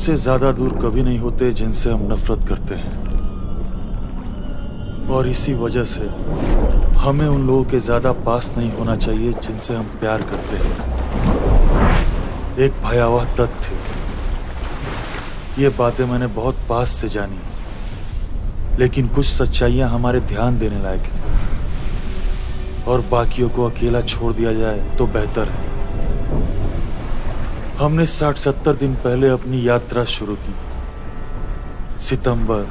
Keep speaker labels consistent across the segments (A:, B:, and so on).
A: उनसे ज्यादा दूर कभी नहीं होते जिनसे हम नफरत करते हैं, और इसी वजह से हमें उन लोगों के ज्यादा पास नहीं होना चाहिए जिनसे हम प्यार करते हैं। एक भयावह तथ्य, ये बातें मैंने बहुत पास से जानी, लेकिन कुछ सच्चाइयां हमारे ध्यान देने लायक हैं, और बाकियों को अकेला छोड़ दिया जाए तो बेहतर है। हमने 60-70 दिन पहले अपनी यात्रा शुरू की। सितंबर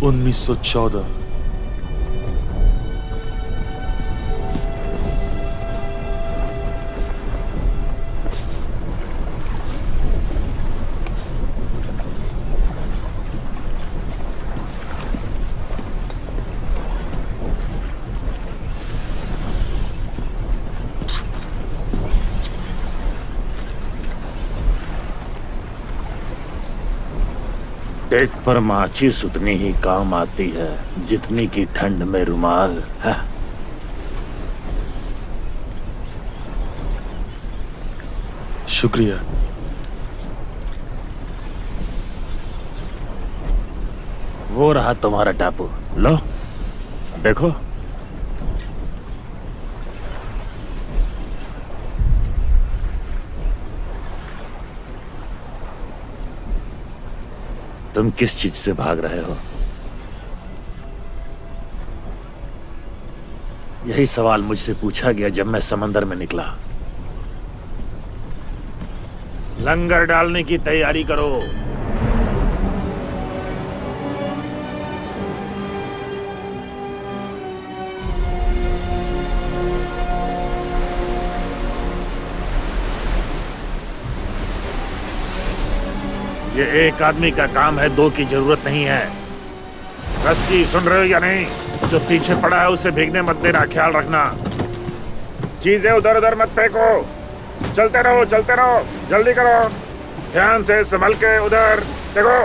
A: 1914।
B: पेट पर माचिस उतनी ही काम आती है जितनी की ठंड में रुमाल है।
A: शुक्रिया।
B: वो रहा तुम्हारा टापू, लो देखो। तुम किस चीज से भाग रहे हो? यही सवाल मुझसे पूछा गया जब मैं समंदर में निकला। लंगर डालने की तैयारी करो। ये एक आदमी का काम है, दो की जरूरत नहीं है। रस्की, सुन रहे हो या नहीं? जो पीछे पड़ा है उसे भीगने मत देना, ख्याल रखना। चीजें उधर उधर मत फेंको। चलते रहो, जल्दी करो। ध्यान से संभल के, उधर देखो।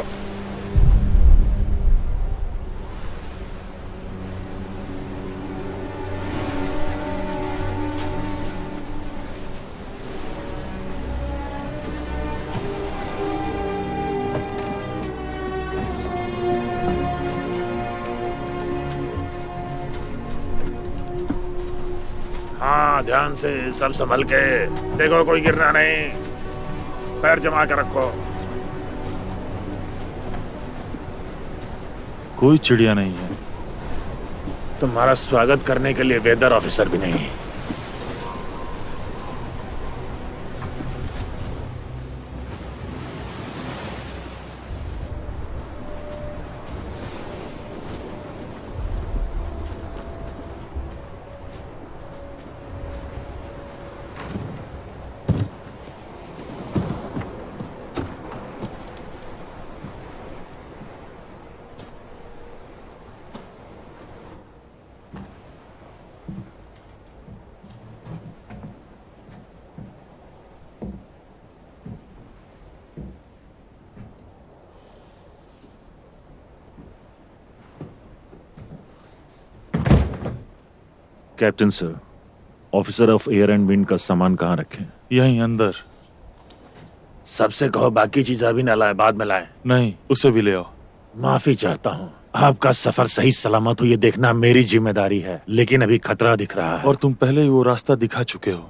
B: हाँ, ध्यान से, सब संभल के देखो, कोई गिरना नहीं। पैर जमा के रखो।
A: कोई चिड़िया नहीं है।
B: तुम्हारा स्वागत करने के लिए वेदर ऑफिसर भी नहीं।
C: Captain sir, officer of air and wind का सामान कहाँ रखें?
A: यहीं अंदर।
B: सबसे कहो बाकी चीज अभी न लाए, बाद में लाए।
A: नहीं, उसे भी ले आओ।
B: माफी चाहता हूँ। आपका सफर सही सलामत हो ये देखना मेरी जिम्मेदारी है, लेकिन अभी खतरा दिख रहा है।
A: और तुम पहले ही वो रास्ता दिखा चुके हो।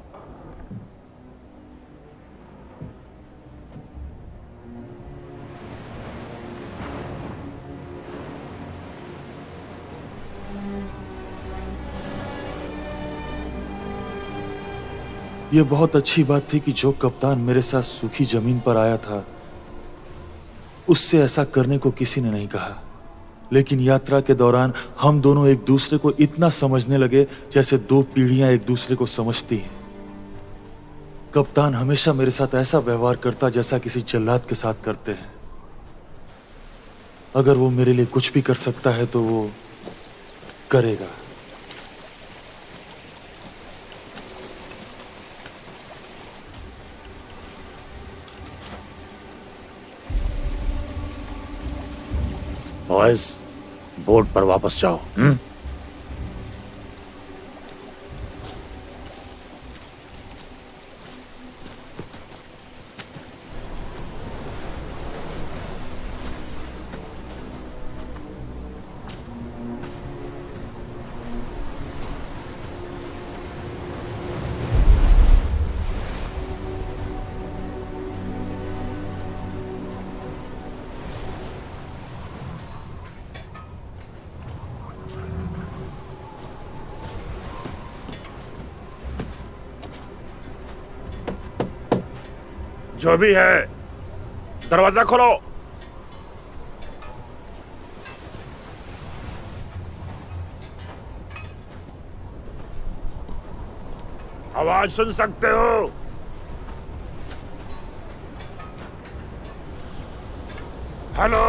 A: ये बहुत अच्छी बात थी कि जो कप्तान मेरे साथ सूखी जमीन पर आया था उससे ऐसा करने को किसी ने नहीं कहा, लेकिन यात्रा के दौरान हम दोनों एक दूसरे को इतना समझने लगे जैसे दो पीढ़ियां एक दूसरे को समझती हैं। कप्तान हमेशा मेरे साथ ऐसा व्यवहार करता जैसा किसी जल्लाद के साथ करते हैं। अगर वो मेरे लिए कुछ भी कर सकता है तो वो करेगा।
B: बॉयज, बोट पर वापस जाओ। जो भी है, दरवाजा खोलो। आवाज सुन सकते हो? हेलो?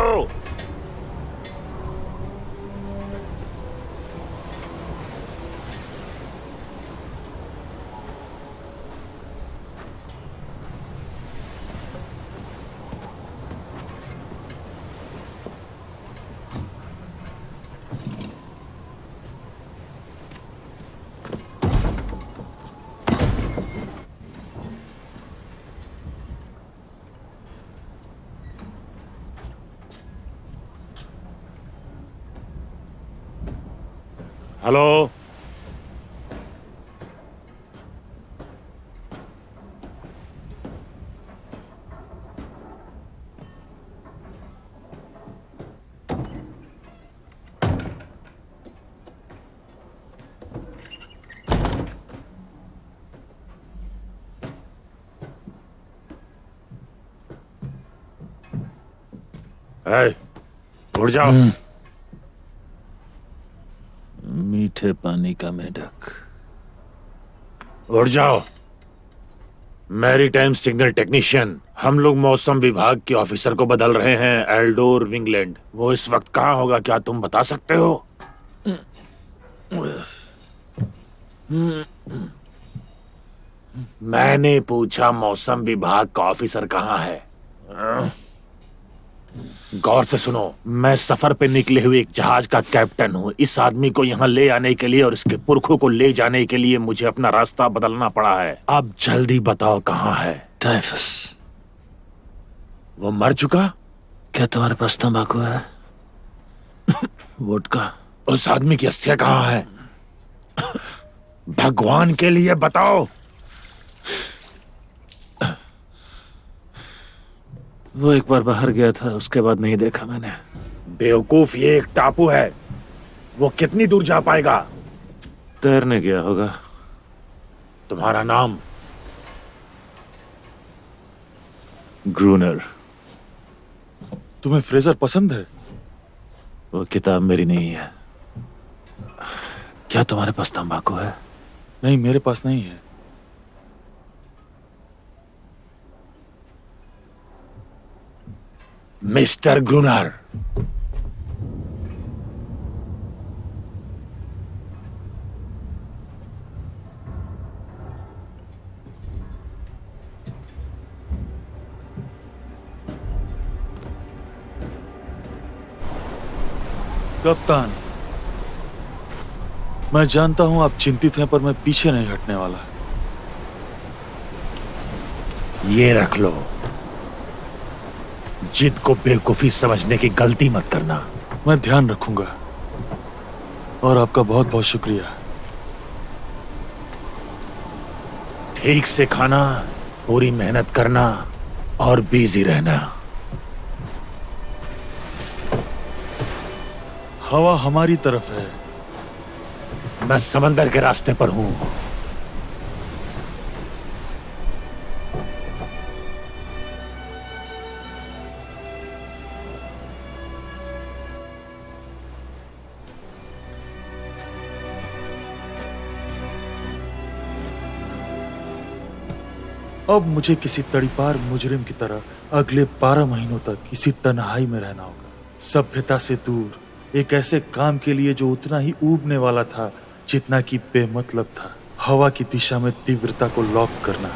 B: हेलो? ए, उठ जाओ।
C: मीठे पानी का मेढक।
B: उठ जाओ। मैरीटाइम सिग्नल टेक्नीशियन, हम लोग मौसम विभाग के ऑफिसर को बदल रहे हैं, एल्डोर विंगलैंड। वो इस वक्त कहाँ होगा, क्या तुम बता सकते हो? मैंने पूछा मौसम विभाग का ऑफिसर कहाँ है। गौर से सुनो, मैं सफर पे निकले हुए एक जहाज का कैप्टन हूँ। इस आदमी को यहाँ ले आने के लिए और इसके पुरखों को ले जाने के लिए मुझे अपना रास्ता बदलना पड़ा है। अब जल्दी बताओ कहाँ है?
C: टाइफस।
B: वो मर चुका?
C: क्या तुम्हारे पास तंबाकू है? वोडका?
B: उस आदमी की अस्थियां कहाँ है? भगवान के लिए बताओ।
C: वो एक बार बाहर गया था, उसके बाद नहीं देखा मैंने।
B: बेवकूफ, ये एक टापू है। वो कितनी दूर जा पाएगा?
C: तैरने गया होगा।
B: तुम्हारा नाम?
C: ग्रूनर।
A: तुम्हें फ्रेजर पसंद है?
C: वो किताब मेरी नहीं है। क्या तुम्हारे पास तंबाकू है?
A: नहीं, मेरे पास नहीं है।
B: मिस्टर ग्रूनर,
A: कप्तान, मैं जानता हूं आप चिंतित हैं, पर मैं पीछे नहीं हटने वाला।
B: ये रख लो। जिद को बेवकूफी समझने की गलती मत करना।
A: मैं ध्यान रखूंगा और आपका बहुत बहुत शुक्रिया।
B: ठीक से खाना, पूरी मेहनत करना और बिजी रहना।
A: हवा हमारी तरफ है।
B: मैं समंदर के रास्ते पर हूं।
A: अब मुझे किसी तड़ीपार मुजरिम की तरह अगले 12 महीनों तक इसी तन्हाई में रहना होगा, सभ्यता से दूर, एक ऐसे काम के लिए जो उतना ही ऊबने वाला था जितना कि बेमतलब था। हवा की दिशा में तीव्रता को लॉक करना।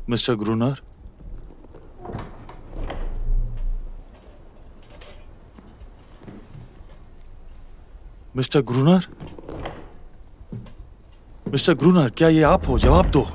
A: मिस्टर ग्रूनर, मिस्टर ग्रूनर, मिस्टर ग्रूनर, क्या ये आप हो? जवाब दो।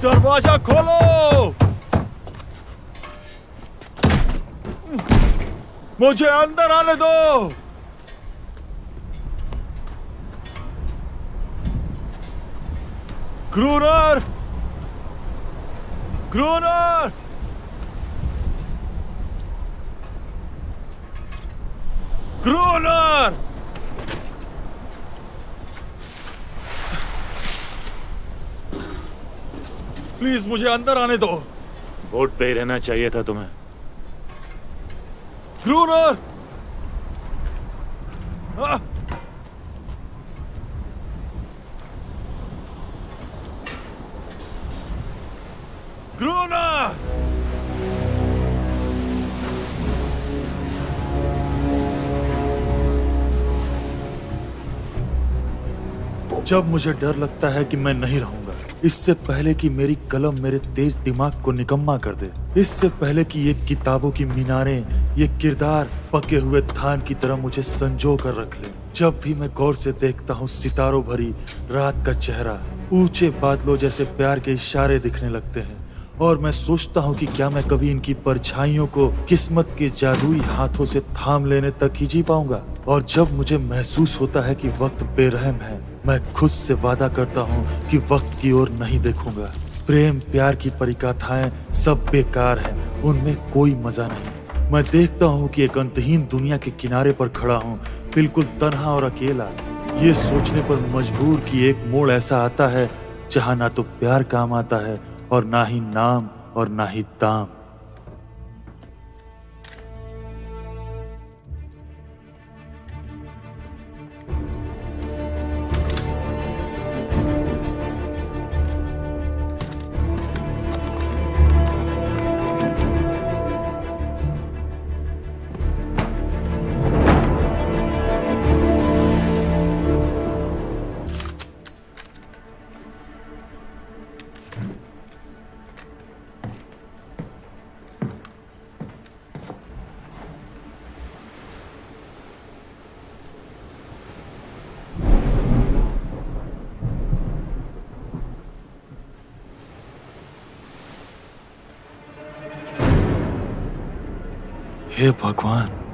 A: दरवाजा खोलो! मुझे अंदर आने दो! ग्रूनर! ग्रूनर! ग्रूनर! प्लीज मुझे अंदर आने दो।
C: बोट पे ही रहना चाहिए था तुम्हें।
A: ग्रूनर! ग्रूनर! जब मुझे डर लगता है कि मैं नहीं रहूंगा, इससे पहले कि मेरी कलम मेरे तेज दिमाग को निकम्मा कर दे, इससे पहले कि ये किताबों की मीनारें, ये किरदार पके हुए धान की तरह मुझे संजो कर रख ले, जब भी मैं गौर से देखता हूँ सितारों भरी रात का चेहरा, ऊंचे बादलों जैसे प्यार के इशारे दिखने लगते हैं, और मैं सोचता हूँ कि क्या मैं कभी इनकी परछाइयों को किस्मत के जादुई हाथों से थाम लेने तक ही जी पाऊंगा। और जब मुझे महसूस होता है कि वक्त बेरहम है, मैं खुद से वादा करता हूँ कि वक्त की ओर नहीं देखूंगा। प्रेम प्यार की परिकथाएं सब बेकार हैं, उनमें कोई मजा नहीं। मैं देखता हूँ कि एक अंतहीन दुनिया के किनारे पर खड़ा हूँ, बिल्कुल तन्हा और अकेला, ये सोचने पर मजबूर कि एक मोड़ ऐसा आता है जहाँ ना तो प्यार काम आता है और ना ही नाम और ना ही दाम। हे भगवान।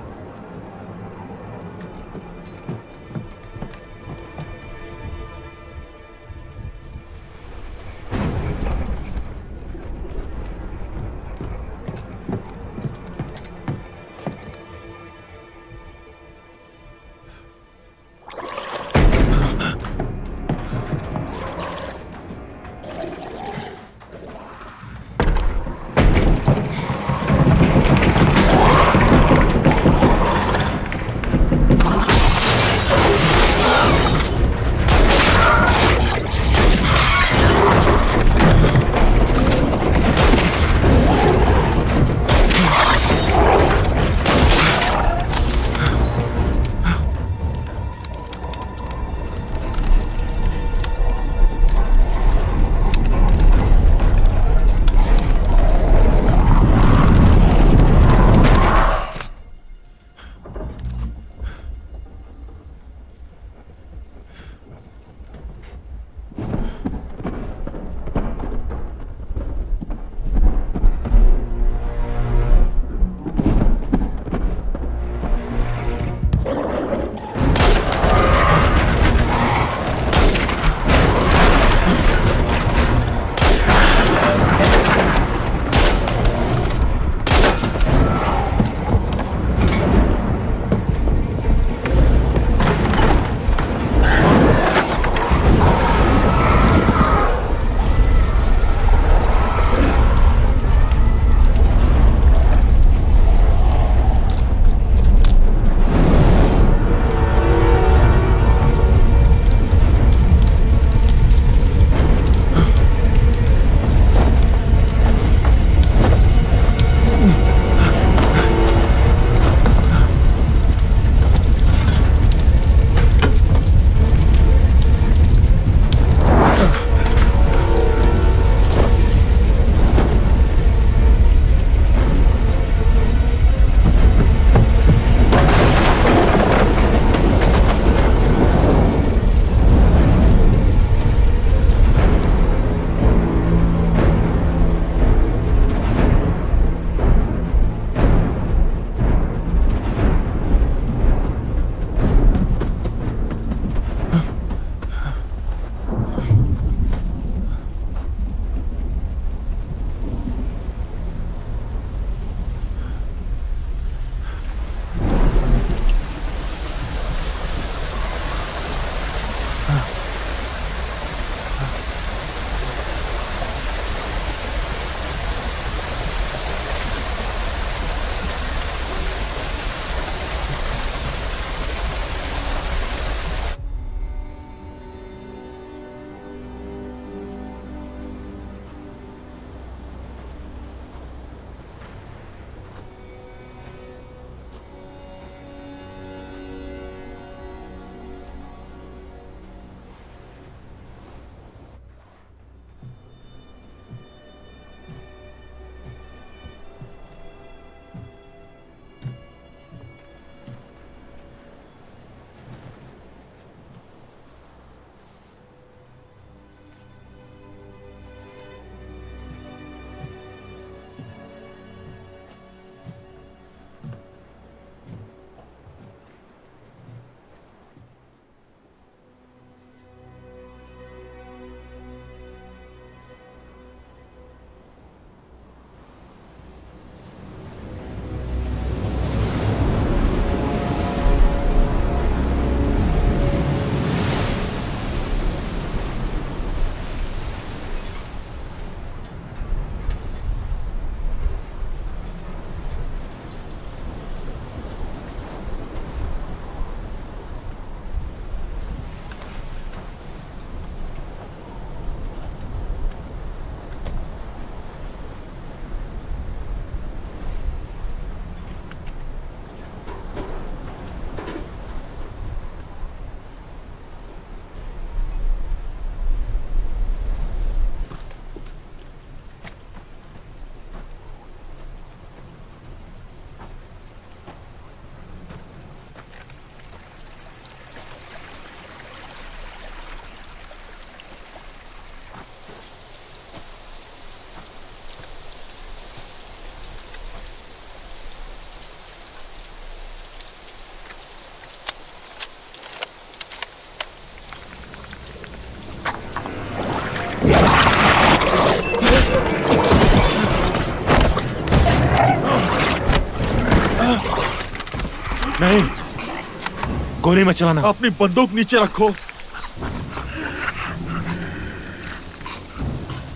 C: गोली मत चलाना।
A: अपनी बंदूक नीचे रखो।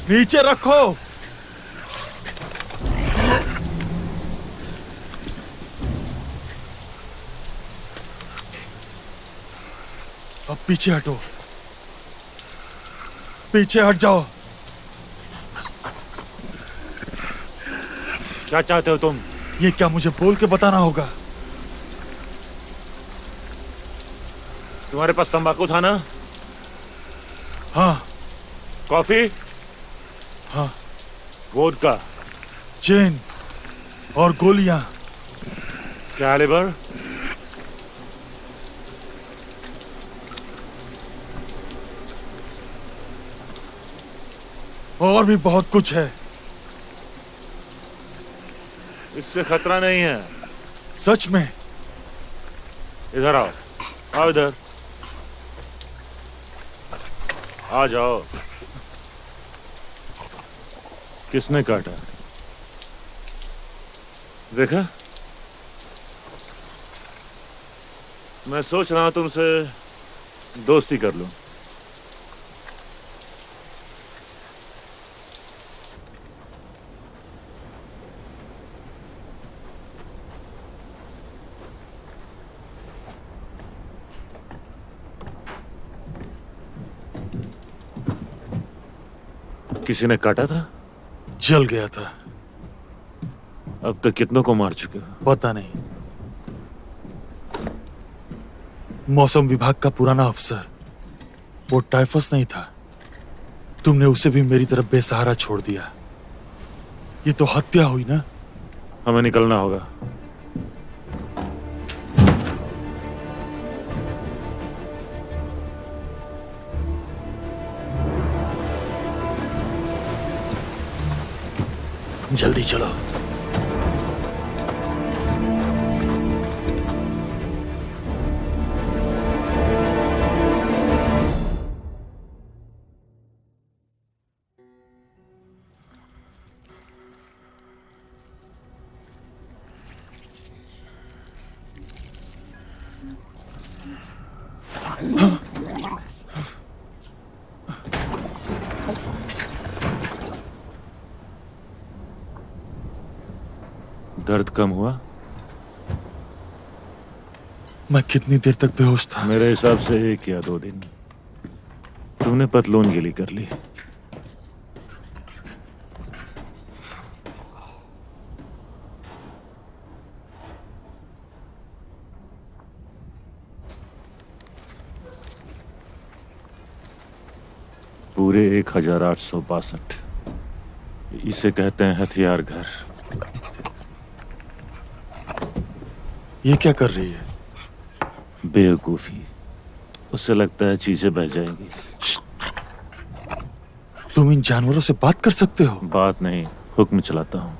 A: नीचे रखो। अब पीछे हटो। पीछे हट जाओ।
C: क्या चाहते हो तुम?
A: ये क्या मुझे बोल के बताना होगा?
C: तुम्हारे पास तंबाकू था ना?
A: हाँ।
C: कॉफी?
A: हाँ।
C: वोडका?
A: चेन और गोलियां।
C: कैलिबर?
A: और भी बहुत कुछ है।
C: इससे खतरा नहीं है।
A: सच में?
C: इधर आओ। आओ इधर। आ जाओ। किसने काटा? देखा? मैं सोच रहा हूं तुमसे दोस्ती कर लूं। किसी ने काटा था?
A: जल गया था।
C: अब तक कितनों को मार चुके हो?
A: पता नहीं। मौसम विभाग का पुराना अफसर, वो टाइफस नहीं था। तुमने उसे भी मेरी तरफ बेसहारा छोड़ दिया। ये तो हत्या हुई ना?
C: हमें निकलना होगा।
A: जल्दी चलो।
C: दर्द कम हुआ?
A: मैं कितनी देर तक बेहोश था?
C: मेरे हिसाब से 1 या 2 दिन। तुमने पतलून गीली कर ली। पूरे 1862। इसे कहते हैं हथियार घर।
A: ये क्या कर रही है?
C: बेवकूफी। उससे लगता है चीजें बह जाएंगी।
A: तुम इन जानवरों से बात कर सकते हो?
C: बात नहीं, हुक्म चलाता हूं।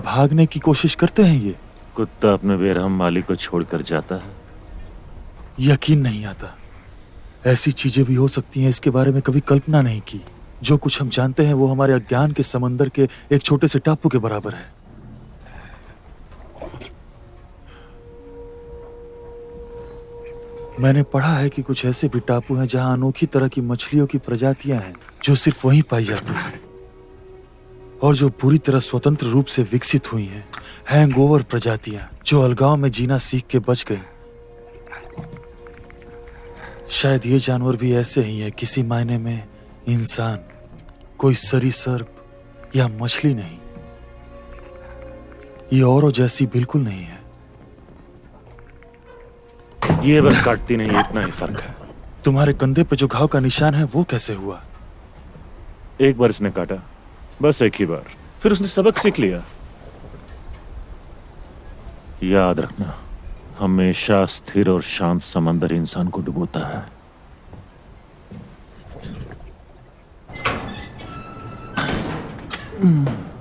A: भागने की कोशिश करते हैं ये?
C: कुत्ता अपने बेरहम मालिक को छोड़कर जाता है।
A: यकीन नहीं आता। ऐसी चीजें भी हो सकती हैं, इसके बारे में कभी कल्पना नहीं की। जो कुछ हम जानते हैं वो हमारे अज्ञान के समंदर के एक छोटे से टापू के बराबर है। मैंने पढ़ा है कि कुछ ऐसे भी टापू हैं जहां अनोखी तरह की मछलियों की प्रजातियां हैं जो सिर्फ वहीं पाई जाती हैं और जो पूरी तरह स्वतंत्र रूप से विकसित हुई हैं। हैंगओवर प्रजातियां जो अलगाव में जीना सीख के बच गई। शायद ये जानवर भी ऐसे ही है, किसी मायने में इंसान, कोई सरीसृप या मछली नहीं। ये औरों जैसी बिल्कुल नहीं है।
C: ये बस काटती नहीं, इतना ही फर्क है।
A: तुम्हारे कंधे पे जो घाव का निशान है वो कैसे हुआ?
C: एक बार इसने काटा, बस एक ही बार। फिर उसने सबक सीख लिया। याद रखना, हमेशा स्थिर और शांत समंदर इंसान को डुबोता है।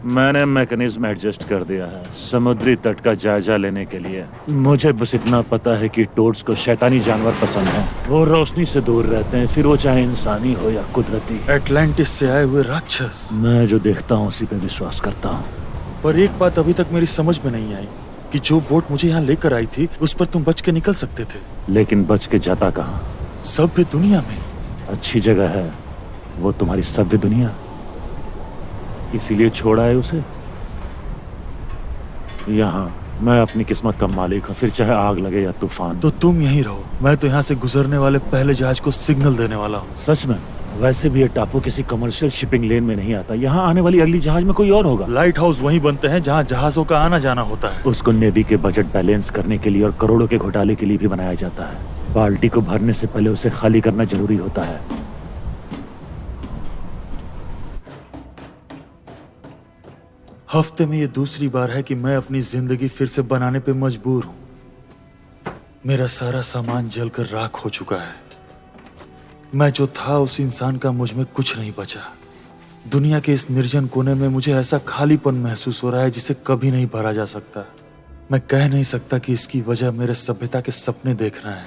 C: मैंने मैकेनिज्म एडजस्ट कर दिया है समुद्री तट का जायजा लेने के लिए। मुझे बस इतना पता है कि टोड्स को शैतानी जानवर पसंद है। वो रोशनी से दूर रहते हैं, फिर वो चाहे इंसानी हो या कुदरती।
A: एटलांटिस से आए हुए राक्षस।
C: मैं जो देखता हूँ उसी पे विश्वास करता हूँ।
A: पर एक बात अभी तक मेरी समझ में नहीं आई। कि जो बोट मुझे यहाँ लेकर आई थी उस पर तुम बच के निकल सकते थे।
C: लेकिन बच के जाता कहाँ?
A: सभ्य दुनिया में।
C: अच्छी जगह है वो तुम्हारी सभ्य दुनिया, इसीलिए छोड़ा है उसे। यहाँ मैं अपनी किस्मत का मालिक हूँ, फिर चाहे आग लगे या तूफान।
A: तो तुम यहीं रहो, मैं तो यहाँ से गुजरने वाले पहले जहाज को सिग्नल देने वाला हूँ।
C: सच में? वैसे भी ये टापू किसी कमर्शियल शिपिंग लेन में नहीं आता, यहाँ आने वाली अगली जहाज में कोई और होगा।
A: लाइट हाउस वहीं बनते हैं जहाँ जहाजों का आना जाना होता है।
C: उसको नेवी के बजट बैलेंस करने के लिए और करोड़ों के घोटाले के लिए भी बनाया जाता है। बाल्टी को भरने से पहले उसे खाली करना जरूरी होता है।
A: हफ्ते में ये दूसरी बार है कि मैं अपनी जिंदगी फिर से बनाने पे मजबूर हूं। मेरा सारा सामान जलकर राख हो चुका है। मैं जो था उस इंसान का मुझ में कुछ नहीं बचा। दुनिया के इस निर्जन कोने में मुझे ऐसा खालीपन महसूस हो रहा है जिसे कभी नहीं भरा जा सकता। मैं कह नहीं सकता कि इसकी वजह मेरे सभ्यता के सपने देखना है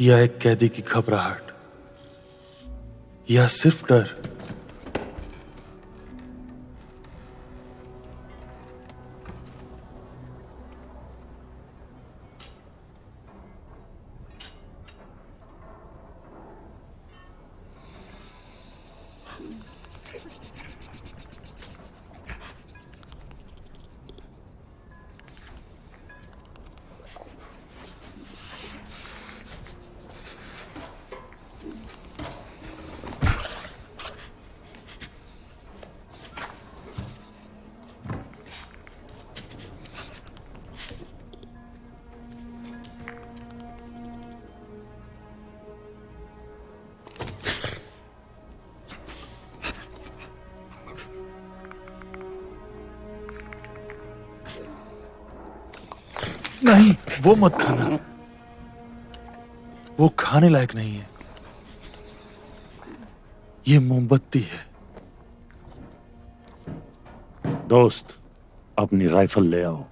A: या एक कैदी की घबराहट या सिर्फ डर। नहीं, वो मत खाना, वो खाने लायक नहीं है। ये मोमबत्ती है।
C: दोस्त, अपनी राइफल ले आओ।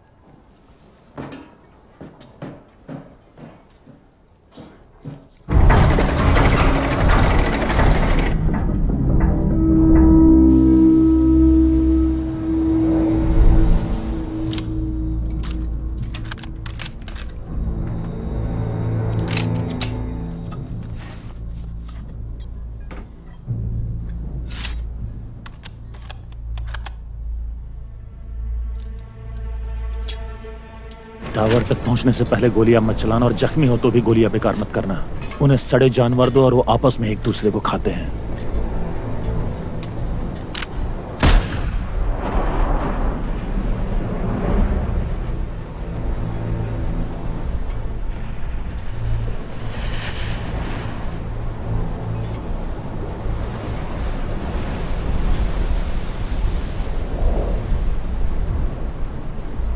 C: टावर तक पहुंचने से पहले गोलियां मत चलाना और जख्मी हो तो भी गोलियां बेकार मत करना। उन्हें सड़े जानवर दो और वो आपस में एक दूसरे को खाते हैं।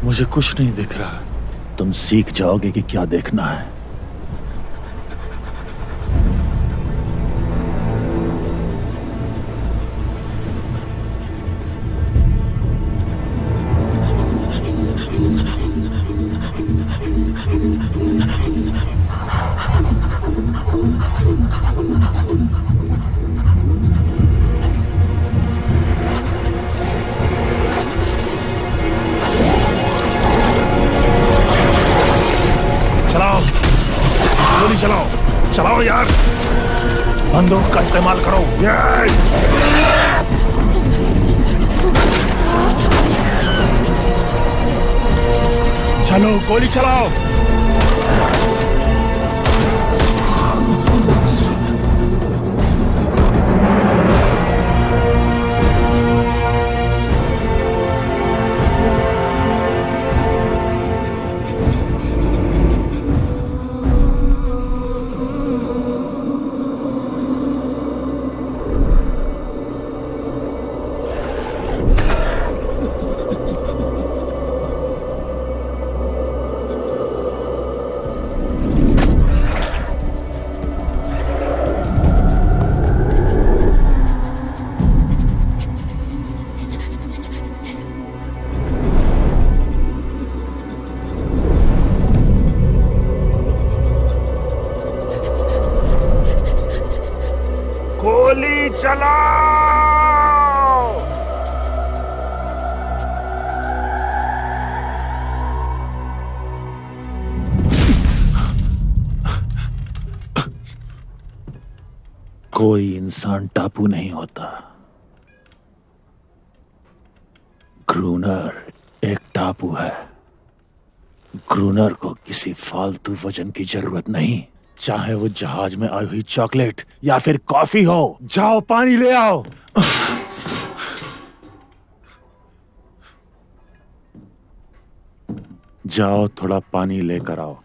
A: मुझे कुछ नहीं दिख रहा।
C: तुम सीख जाओगे कि क्या देखना है।
B: चलाओ, गोली चलाओ, चलाओ यार, बंदूक का इस्तेमाल करो। चलो गोली चलाओ। गोली चलाओ।
C: कोई इंसान टापू नहीं होता। ग्रूनर एक टापू है। ग्रूनर को किसी फालतू वजन की जरूरत नहीं, चाहे वो जहाज में आई हुई चॉकलेट या फिर कॉफी हो। जाओ पानी ले आओ। जाओ थोड़ा पानी लेकर आओ।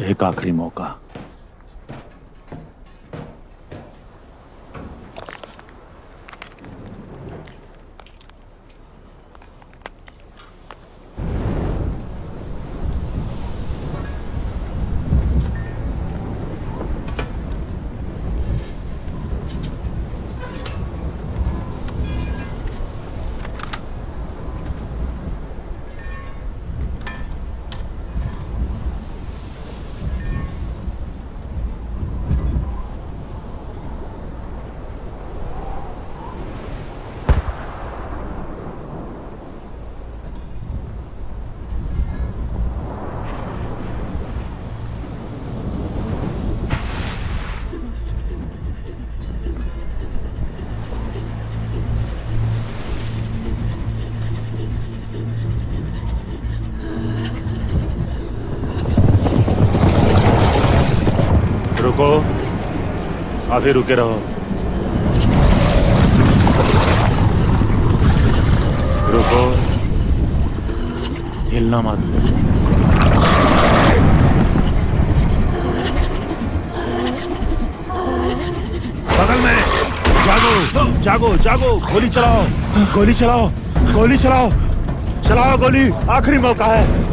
C: एक आखिरी मौका। रुको, अभी रुके रहो। रुको, हिलना मत। बगल में जागो, जागो, जागो। गोली चलाओ, गोली चलाओ, गोली चलाओ, चलाओ गोली। आखिरी मौका है।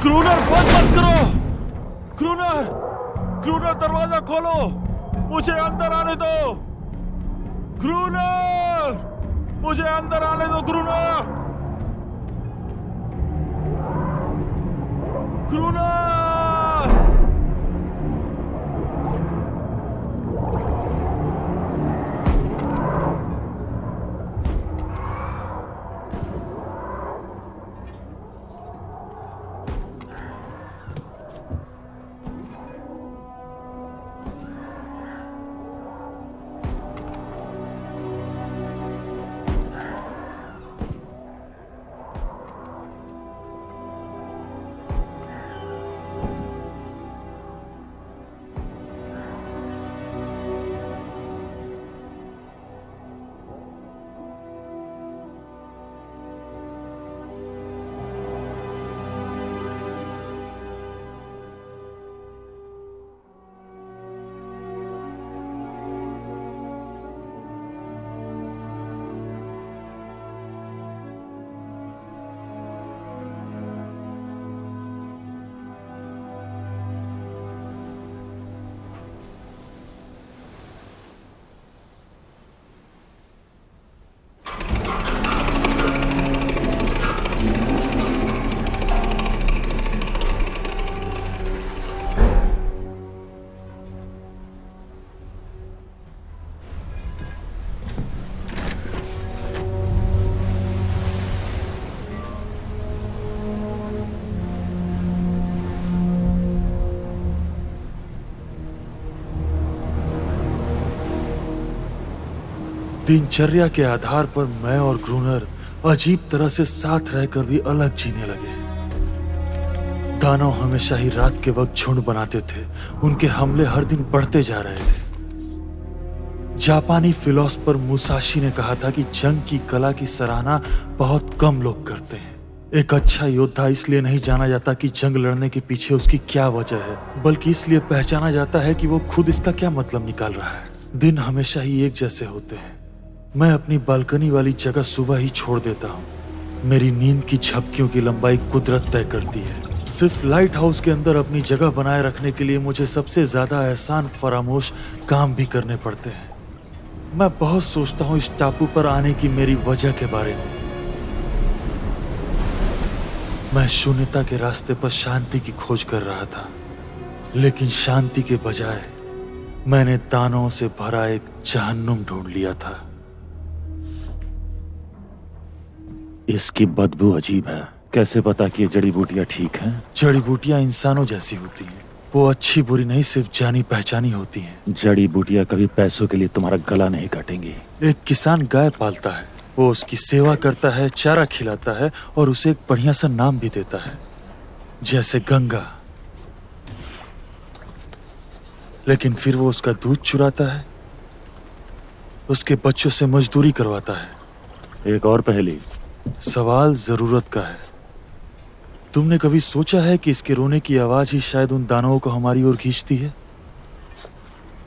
C: क्रूनर बंद मत करो। क्रूनर, क्रूनर दरवाजा खोलो, मुझे अंदर आने दो। क्रूनर, मुझे अंदर आने दो। क्रूनर, क्रूनर।
A: दिनचर्या के आधार पर मैं और ग्रूनर अजीब तरह से साथ रहकर भी अलग जीने लगे। दानव हमेशा ही रात के वक्त झुंड बनाते थे। उनके हमले हर दिन बढ़ते जा रहे थे। जापानी फिलोसोफर मुसाशी ने कहा था कि जंग की कला की सराहना बहुत कम लोग करते हैं। एक अच्छा योद्धा इसलिए नहीं जाना जाता कि जंग लड़ने के पीछे उसकी क्या वजह है, बल्कि इसलिए पहचाना जाता है कि वो खुद इसका क्या मतलब निकाल रहा है। दिन हमेशा ही एक जैसे होते हैं। मैं अपनी बालकनी वाली जगह सुबह ही छोड़ देता हूँ। मेरी नींद की झपकियों की लंबाई कुदरत तय करती है। सिर्फ लाइट हाउस के अंदर अपनी जगह बनाए रखने के लिए मुझे सबसे ज्यादा एहसान फरामोश काम भी करने पड़ते हैं। मैं बहुत सोचता हूँ इस टापू पर आने की मेरी वजह के बारे में। मैं शून्यता के रास्ते पर शांति की खोज कर रहा था, लेकिन शांति के बजाय मैंने दानों से भरा एक जहन्नुम ढूंढ लिया था।
C: इसकी बदबू अजीब है। कैसे पता कि ये जड़ी बूटियां ठीक हैं?
A: जड़ी बूटियां इंसानों जैसी होती हैं। वो अच्छी बुरी नहीं, सिर्फ जानी पहचानी होती हैं।
C: जड़ी बूटियां कभी पैसों के लिए तुम्हारा गला नहीं काटेंगी।
A: एक किसान गाय पालता है, वो उसकी सेवा करता है, चारा खिलाता है और उसे एक बढ़िया सा नाम भी देता है, जैसे गंगा। लेकिन फिर वो उसका दूध चुराता है, उसके बच्चों से मजदूरी करवाता है।
C: एक और पहेली।
A: सवाल जरूरत का है। तुमने कभी सोचा है कि इसके रोने की आवाज ही शायद उन दानवों को हमारी ओर खींचती है?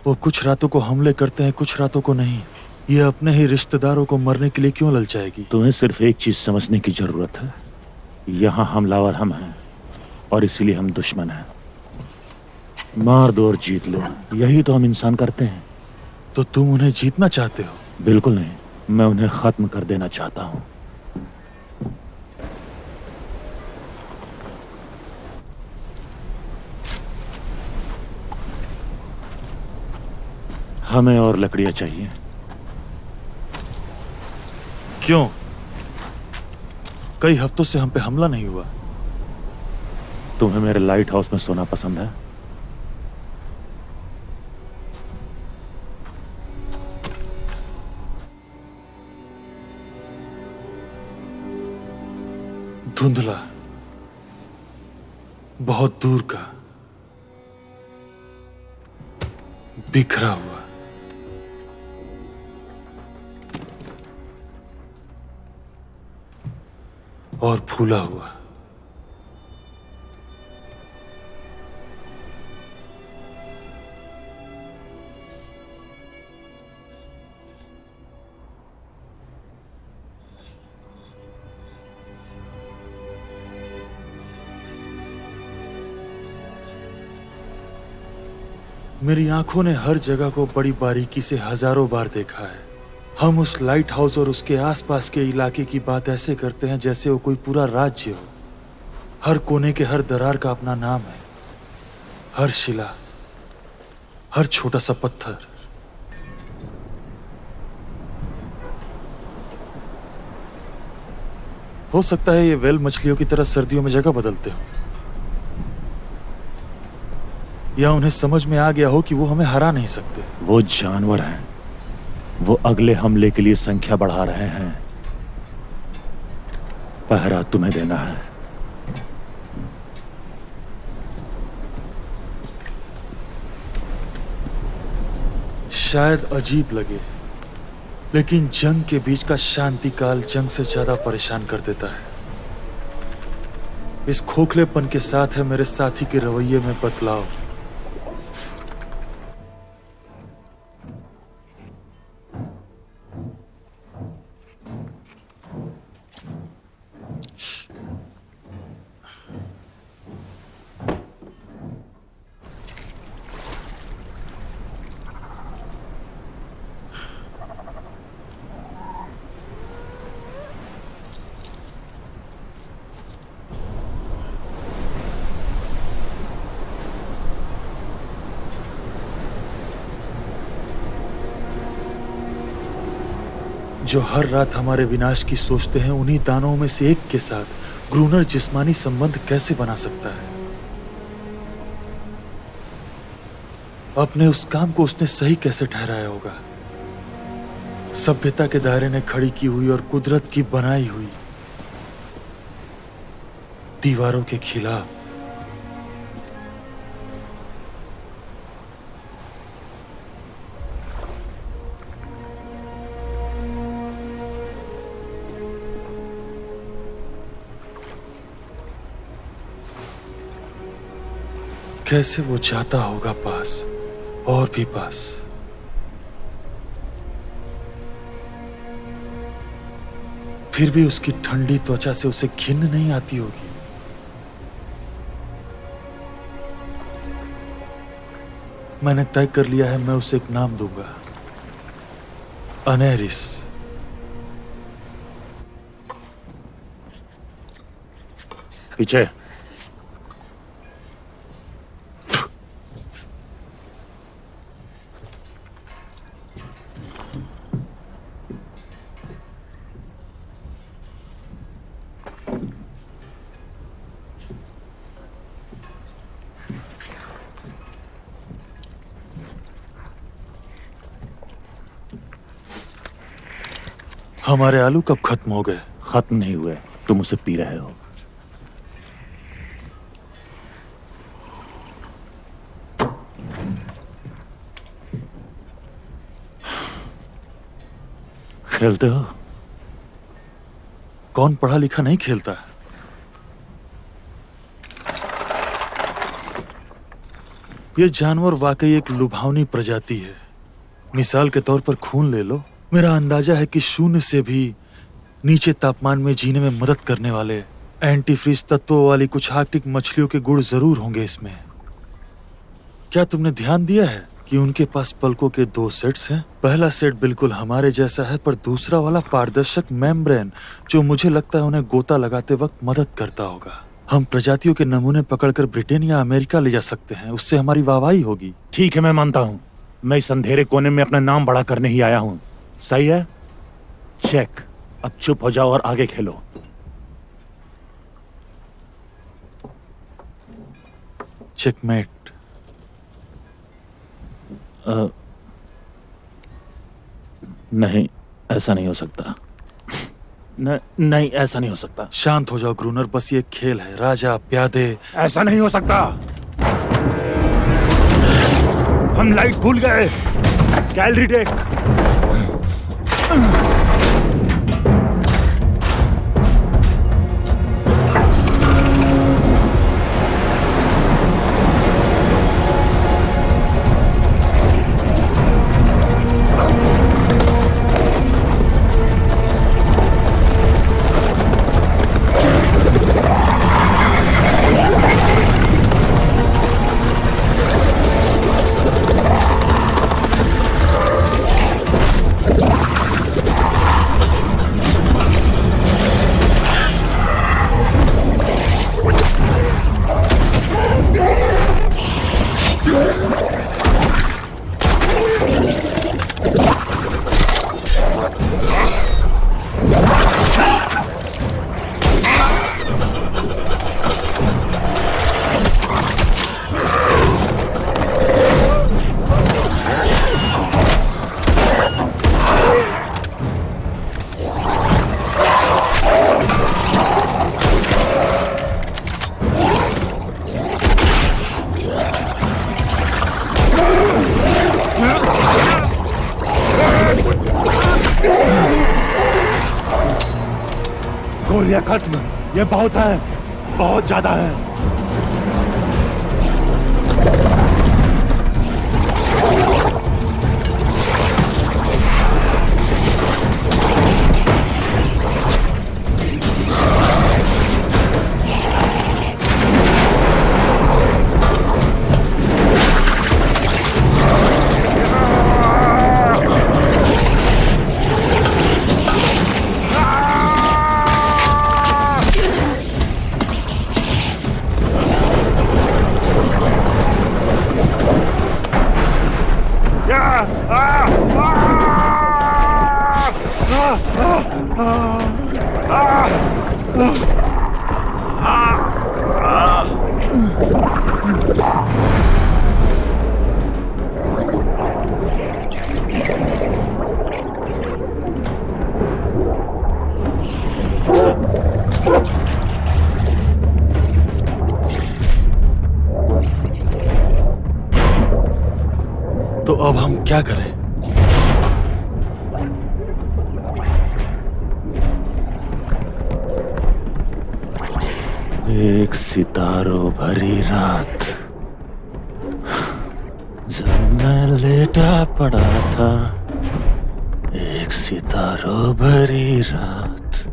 A: वो कुछ रातों को हमले करते हैं, कुछ रातों को नहीं। ये अपने ही रिश्तेदारों को मरने के लिए क्यों ललचाएगी?
C: तुम्हें सिर्फ एक चीज समझने की जरूरत है। यहाँ हमलावर हम हैं और इसीलिए हम दुश्मन हैं। मार दो और जीत लो, यही तो हम इंसान करते हैं।
A: तो तुम उन्हें जीतना चाहते हो?
C: बिल्कुल नहीं, मैं उन्हें खत्म कर देना चाहता हूँ। हमें और लकड़ियां चाहिए।
A: क्यों? कई हफ्तों से हम पे हमला नहीं हुआ।
C: तुम्हें मेरे लाइट हाउस में सोना पसंद है?
A: धुंधला, बहुत दूर का, बिखरा हुआ, और फूला हुआ। मेरी आंखों ने हर जगह को बड़ी बारीकी से हजारों बार देखा है। हम उस लाइट हाउस और उसके आसपास के इलाके की बात ऐसे करते हैं जैसे वो कोई पूरा राज्य हो। हर कोने के हर दरार का अपना नाम है, हर शिला, हर छोटा सा पत्थर। हो सकता है ये वेल मछलियों की तरह सर्दियों में जगह बदलते हो, या उन्हें समझ में आ गया हो कि वो हमें हरा नहीं सकते।
C: वो जानवर हैं, वो अगले हमले के लिए संख्या बढ़ा रहे हैं। पहरा तुम्हें देना है।
A: शायद अजीब लगे, लेकिन जंग के बीच का शांति काल जंग से ज्यादा परेशान कर देता है। इस खोखलेपन के साथ है मेरे साथी के रवैये में बदलाव। जो हर रात हमारे विनाश की सोचते हैं, उन्हीं दानवों में से एक के साथ ग्रूनर जिस्मानी संबंध कैसे बना सकता है? अपने उस काम को उसने सही कैसे ठहराया होगा? सभ्यता के दायरे ने खड़ी की हुई और कुदरत की बनाई हुई दीवारों के खिलाफ कैसे वो जाता होगा पास और भी पास। फिर भी उसकी ठंडी त्वचा से उसे घिन नहीं आती होगी। मैंने तय कर लिया है, मैं उसे एक नाम दूंगा, अनेरिस।
C: पीछे।
A: हमारे आलू कब खत्म हो गए?
C: खत्म नहीं हुए, तुम उसे पी रहे हो। खेलते हो?
A: कौन पढ़ा लिखा नहीं खेलता? ये जानवर वाकई एक लुभावनी प्रजाति है। मिसाल के तौर पर खून ले लो। मेरा अंदाजा है कि 0 से भी नीचे तापमान में जीने में मदद करने वाले एंटीफ्रीज तत्वों वाली कुछ आर्कटिक मछलियों के गुण जरूर होंगे इसमें। क्या तुमने ध्यान दिया है कि उनके पास पलकों के 2 सेट्स हैं? पहला सेट बिल्कुल हमारे जैसा है, पर दूसरा वाला पारदर्शक मेम्ब्रेन, जो मुझे लगता है उन्हें गोता लगाते वक्त मदद करता होगा। हम प्रजातियों के नमूने पकड़कर ब्रिटेन या अमेरिका ले जा सकते हैं, उससे हमारी वाहवाही होगी।
C: ठीक है, मैं मानता हूं। मैं इस अंधेरे कोने में अपना नाम बड़ा करने ही आया हूं। सही है? चेक। अब चुप हो जाओ और आगे खेलो।
A: चेकमेट।
C: नहीं, ऐसा नहीं हो सकता। नहीं, ऐसा नहीं हो सकता।
A: शांत हो जाओ ग्रूनर, बस ये खेल है। राजा प्यादे।
C: ऐसा नहीं हो सकता। हम लाइट भूल गए। Gallery deck. गोलियां खत्म। ये बहुत है, बहुत ज्यादा है।
A: क्या करें?
C: एक सितारों भरी रात, जब मैं लेटा पड़ा था, एक सितारों भरी रात,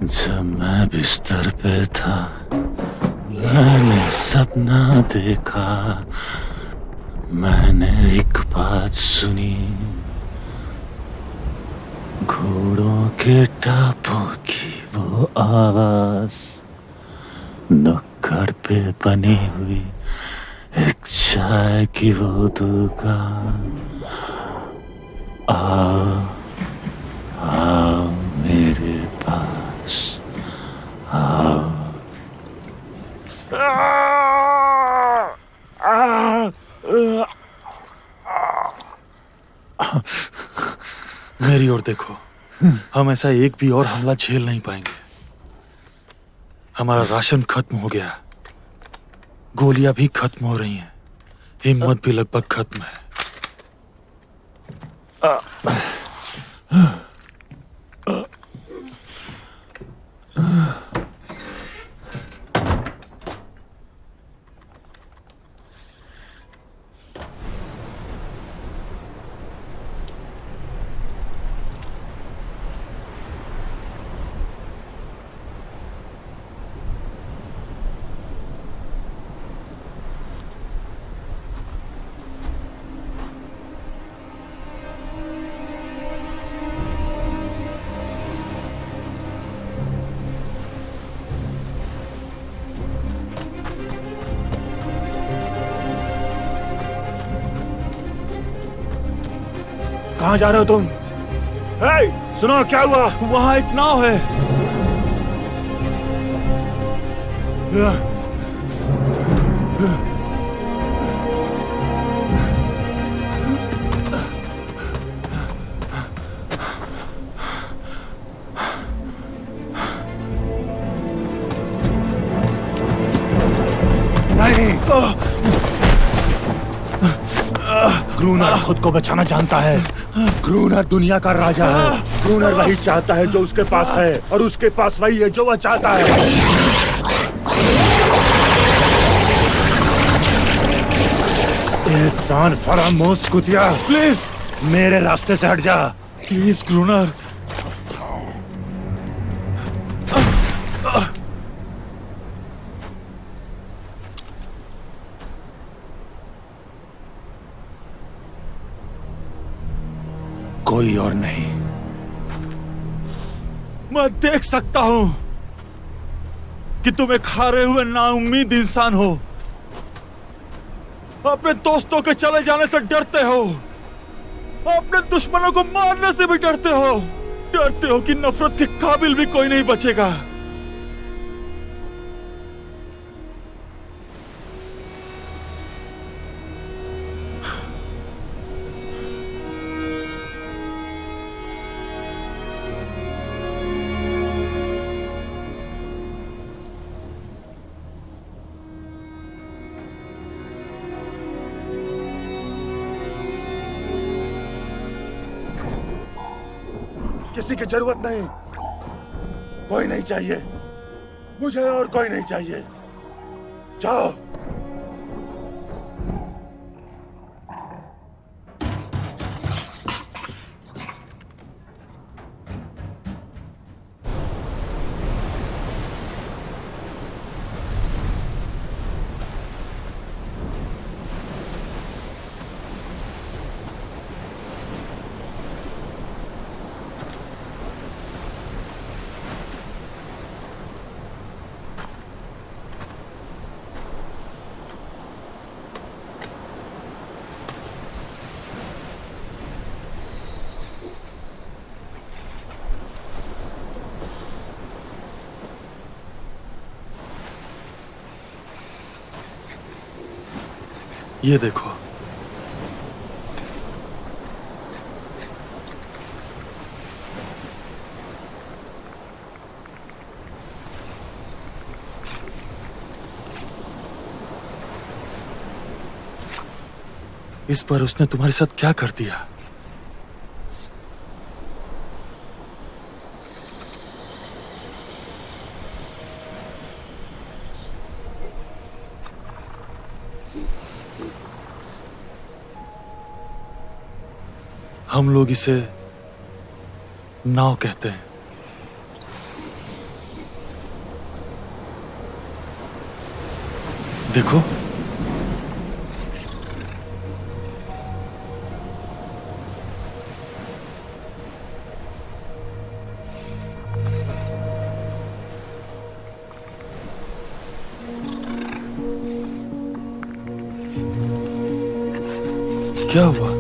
C: जब मैं बिस्तर पे था, मैंने सपना देखा, मैंने एक बात सुनी, घोड़ों के टापों की वो आवाज, नुक्कड़ पे बनी हुई एक चाय की वो दुकान। आओ आओ मेरे पास आओ।
A: मेरी ओर देखो, हम ऐसा एक भी और हमला झेल नहीं पाएंगे। हमारा राशन खत्म हो गया, गोलियां भी खत्म हो रही हैं, हिम्मत भी लगभग खत्म है।
C: कहाँ जा रहे हो तुम? हे, सुनो क्या हुआ?
A: वहां एक नाव है।
C: नहीं, क्रूनर खुद को बचाना जानता है।
B: क्रूनर दुनिया का राजा है। क्रूनर वही चाहता है जो उसके पास है, और उसके पास वही है जो वह चाहता है। एहसान फरामोश कुतिया,
A: प्लीज
B: मेरे रास्ते से हट जा।
A: प्लीज क्रूनर।
C: कोई और नहीं।
A: मैं देख सकता हूं कि तुम एक हारे हुए नाउम्मीद इंसान हो। अपने दोस्तों के चले जाने से डरते हो, अपने दुश्मनों को मारने से भी डरते हो। डरते हो कि नफरत के काबिल भी कोई नहीं बचेगा।
B: किसी की जरूरत नहीं, कोई नहीं चाहिए मुझे, और कोई नहीं चाहिए। जाओ।
A: ये देखो, इस पर उसने तुम्हारे साथ क्या कर दिया? हम लोग इसे नाव कहते हैं। देखो, क्या हुआ?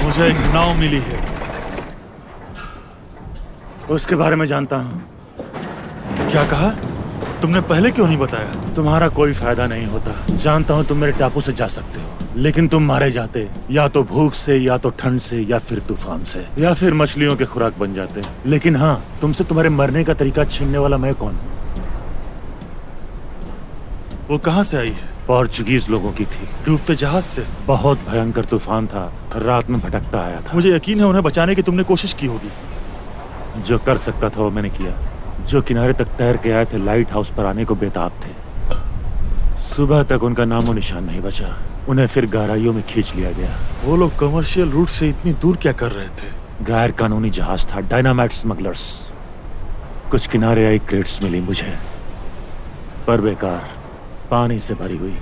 A: मुझे एक नाव मिली है।
C: उसके बारे में जानता हूँ।
A: क्या कहा? तुमने पहले क्यों नहीं बताया?
C: तुम्हारा कोई फायदा नहीं होता। जानता हूँ तुम मेरे टापू से जा सकते हो, लेकिन तुम मारे जाते या तो भूख से, या तो ठंड से, या फिर तूफान से, या फिर मछलियों के खुराक बन जाते। लेकिन हाँ, तुमसे तुम्हारे मरने का तरीका छीनने वाला मैं कौन हूँ?
A: वो कहाँ से आई है?
C: पोर्चुगीज लोगों की थी।
A: डूबते जहाज से?
C: बहुत भयंकर तूफान था, रात में भटकता आया था।
A: मुझे यकीन है उन्हें बचाने की तुमने कोशिश की होगी।
C: जो कर सकता था वो मैंने किया। जो किनारे तक तैर के आए थे, लाइट हाउस पर आने को बेताब थे। सुबह तक उनका नामो निशान नहीं बचा। उन्हें फिर गहराइयों में खींच लिया गया।
A: वो लोग कमर्शियल रूट से इतनी दूर क्या कर रहे थे?
C: गैर कानूनी जहाज था, डायनामाइट स्मगलर्स। कुछ किनारे आई क्रेट्स मिली मुझे, पर बेकार, पानी से भरी हुई।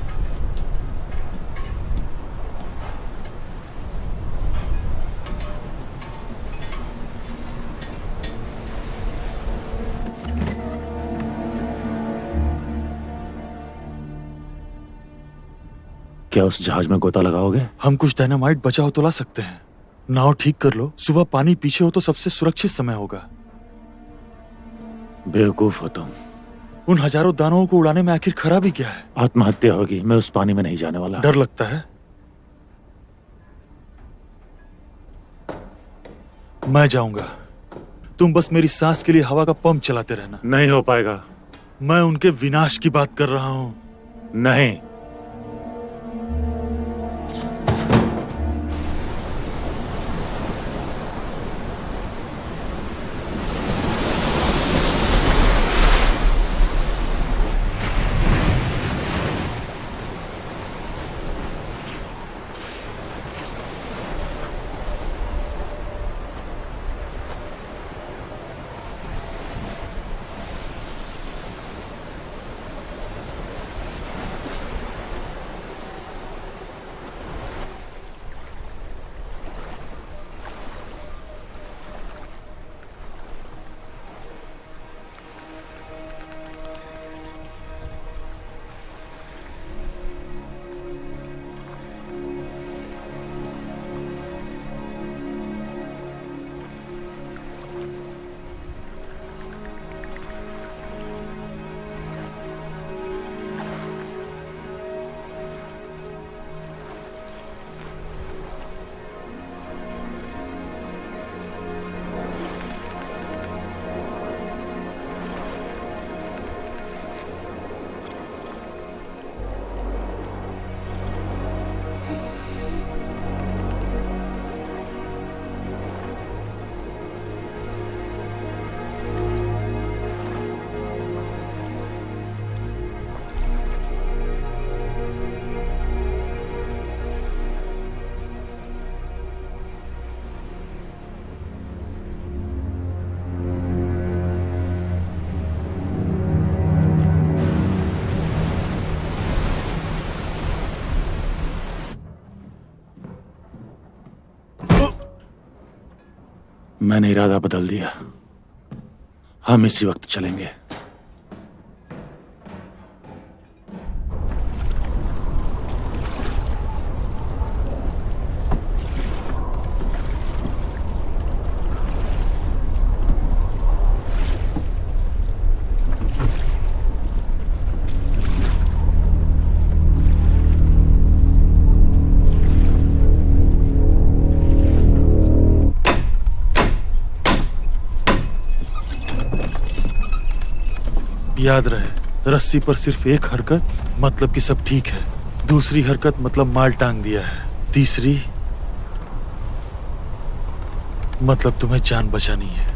C: क्या उस जहाज में गोता लगाओगे?
A: हम कुछ डायनामाइट बचा हो तो ला सकते हैं। नाव ठीक कर लो, सुबह पानी पीछे हो तो सबसे सुरक्षित समय होगा।
C: बेवकूफ हो तुम।
A: उन हजारों दानवों को उड़ाने में आखिर खराबी क्या है?
C: आत्महत्या होगी। मैं उस पानी में नहीं जाने वाला।
A: डर लगता है? मैं जाऊंगा। तुम बस मेरी सांस के लिए हवा का पंप चलाते रहना।
C: नहीं हो पाएगा।
A: मैं उनके विनाश की बात कर रहा हूं।
C: नहीं। मैंने इरादा बदल दिया। हम इसी वक्त चलेंगे।
A: याद रहे, रस्सी पर सिर्फ एक हरकत मतलब कि सब ठीक है, दूसरी हरकत मतलब माल टांग दिया है, तीसरी मतलब तुम्हें जान बचानी है।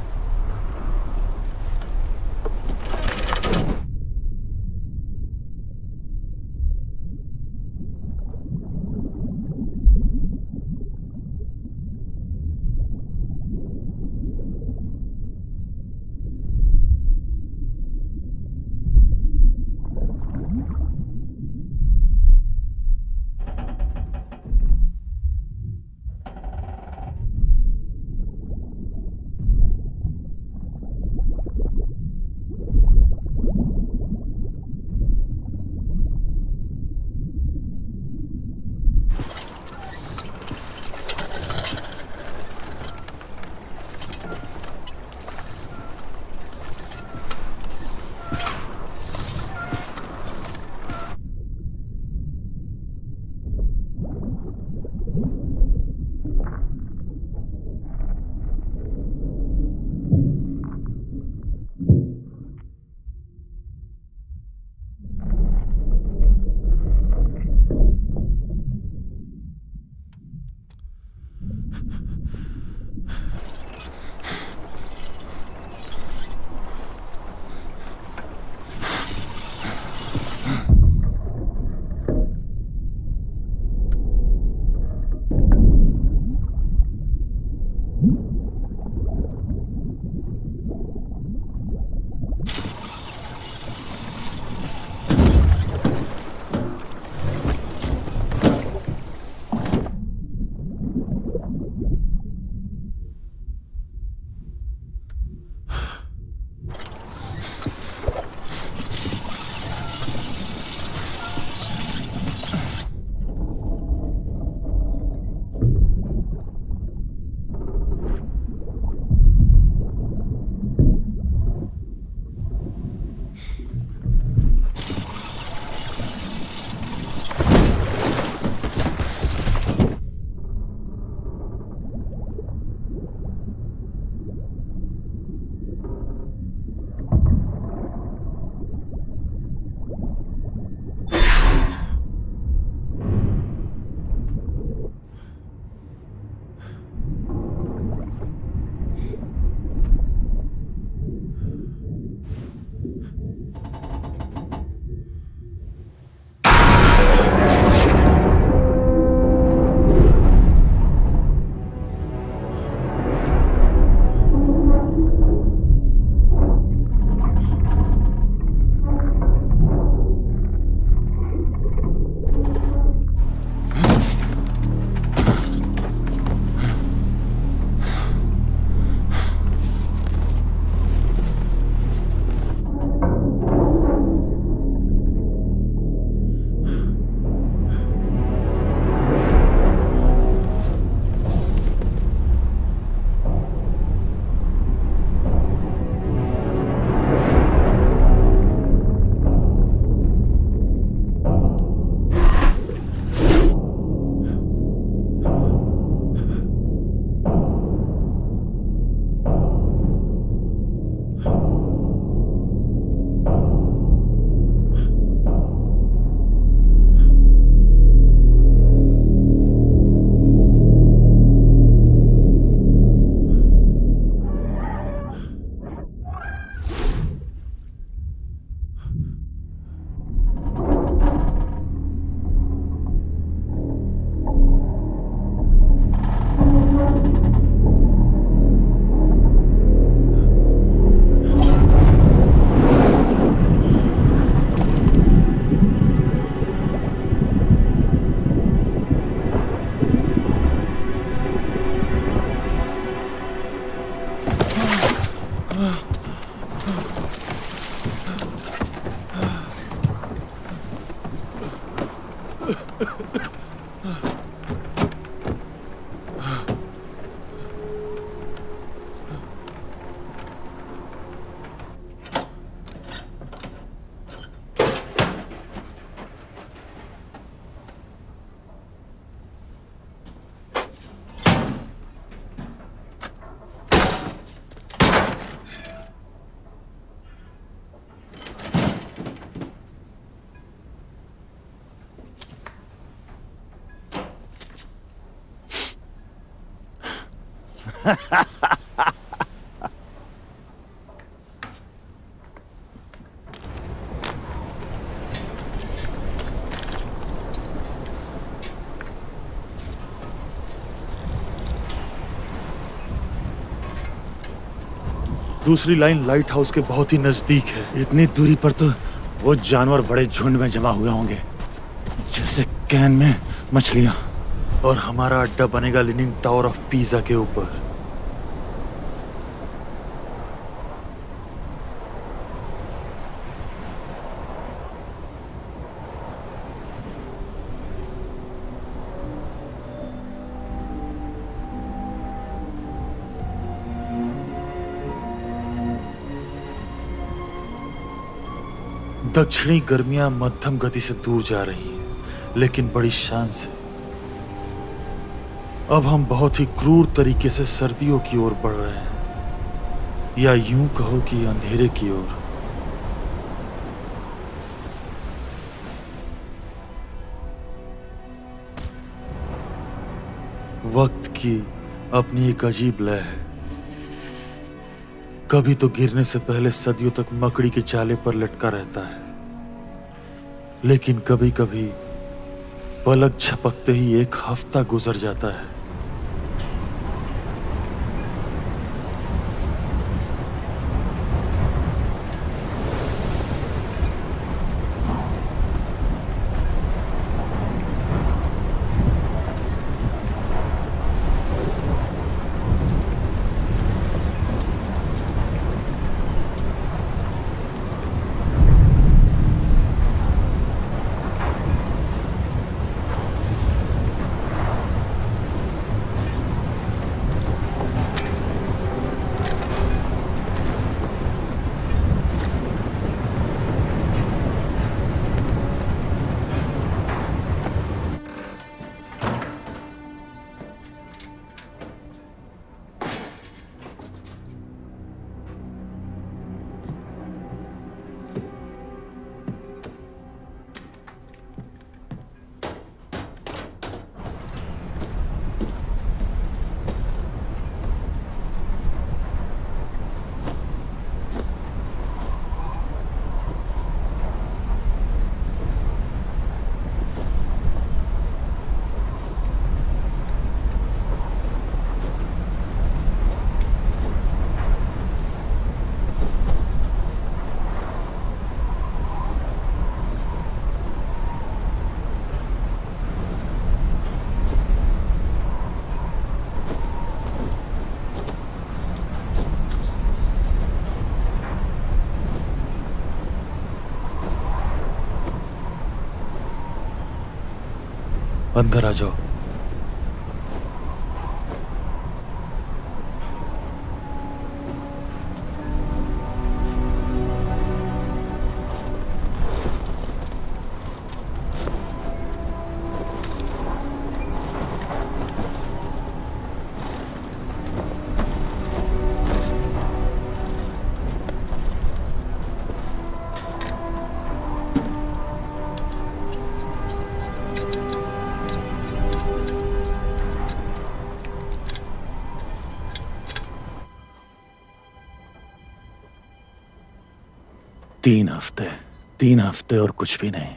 A: दूसरी लाइन लाइट हाउस के बहुत ही नजदीक है।
C: इतनी दूरी पर तो वो जानवर बड़े झुंड में जमा हुए होंगे, जैसे कैन में मछलियां।
A: और हमारा अड्डा बनेगा लीनिंग टावर ऑफ पिज़ा के ऊपर। दक्षिणी गर्मियां मध्यम गति से दूर जा रही हैं, लेकिन बड़ी शान से। अब हम बहुत ही क्रूर तरीके से सर्दियों की ओर बढ़ रहे हैं, या यूं कहो कि अंधेरे की ओर। वक्त की अपनी एक अजीब लय है। कभी तो गिरने से पहले सदियों तक मकड़ी के चाले पर लटका रहता है, लेकिन कभी कभी पलक झपकते ही एक हफ्ता गुजर जाता है। अंदर आ जाओ।
C: तीन हफ्ते और कुछ भी नहीं।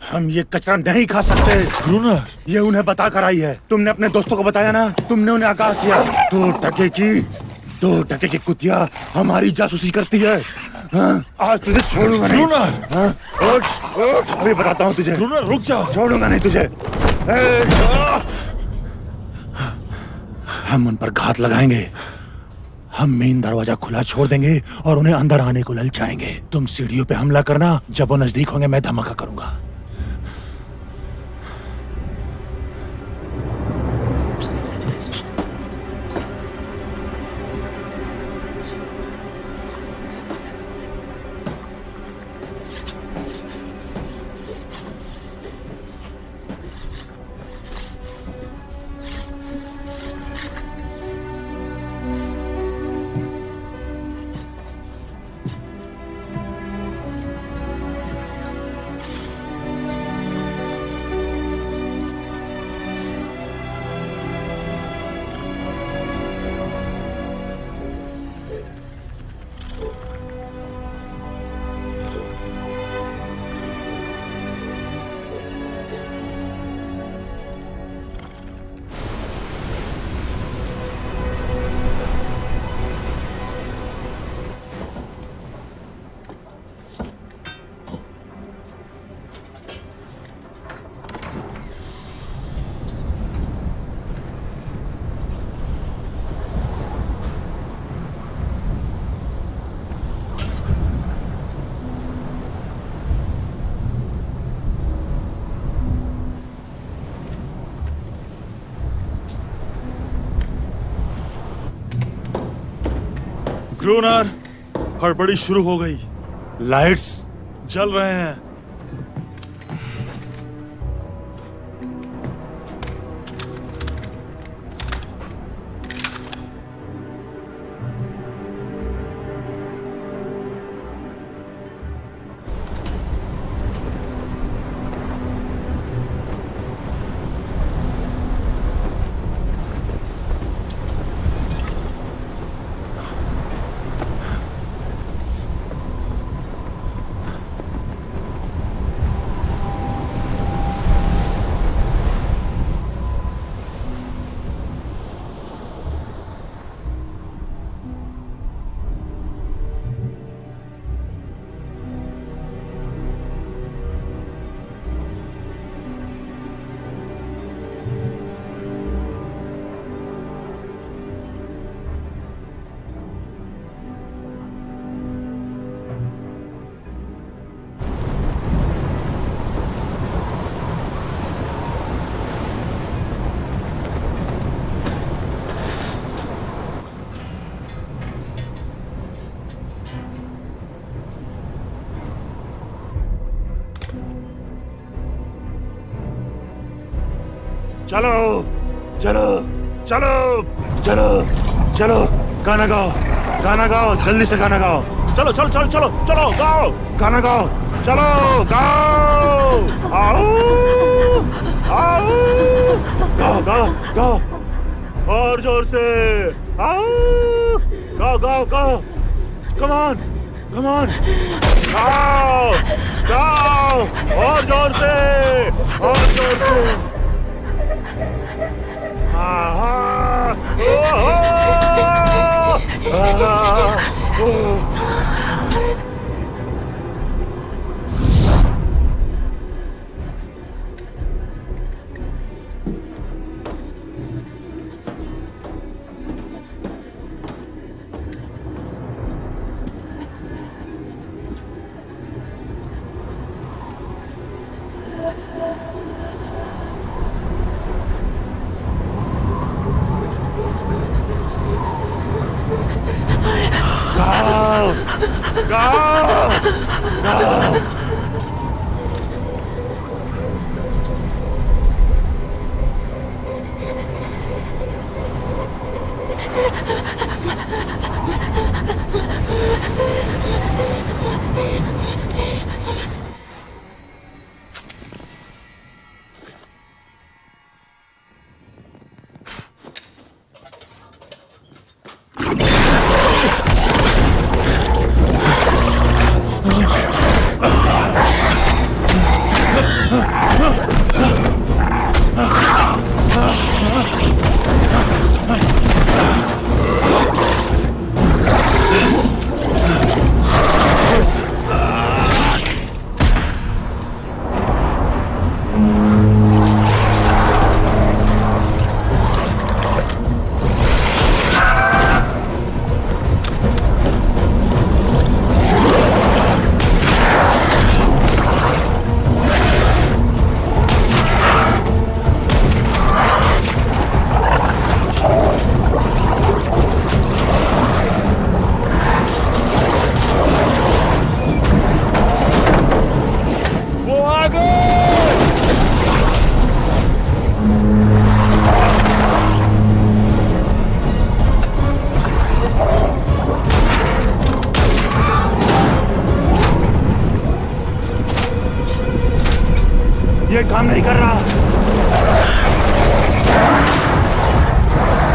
C: हम ये कचरा नहीं खा सकते।
A: ग्रूनर,
C: ये उन्हें बता कर आई है। तुमने अपने दोस्तों को बताया ना, तुमने उन्हें आगाह किया। 2 टके की कुतिया हमारी जासूसी करती है। हाँ? आज तुझे छोड़ूंगा नहीं।
A: ग्रूनर,
C: हाँ? उठ, अभी बताता हूँ तुझे।
A: ग्रूनर रुक जाओ।
C: छोड़ूंगा नहीं तुझे। हम उन पर घात लगाएंगे। हम मेन दरवाजा खुला छोड़ देंगे और उन्हें अंदर आने को ललचाएंगे। तुम सीढ़ियों पे हमला करना, जब वो नजदीक होंगे मैं धमाका करूंगा।
A: क्रूनर, हड़बड़ी शुरू हो गई।
C: लाइट्स
A: जल रहे हैं।
C: चलो चलो चलो चलो चलो, गाना गाओ, गाना गाओ, जल्दी से गाना गाओ। चलो चलो चलो चलो चलो, गाओ, गाना गाओ, चलो गाओ, आओ आओ, गाओ गाओ गाओ, और जोर से आओ, गाओ गाओ गाओ, कम ऑन कम ऑन, गाओ गाओ, और जोर से, और जोर से। ये काम नहीं कर रहा।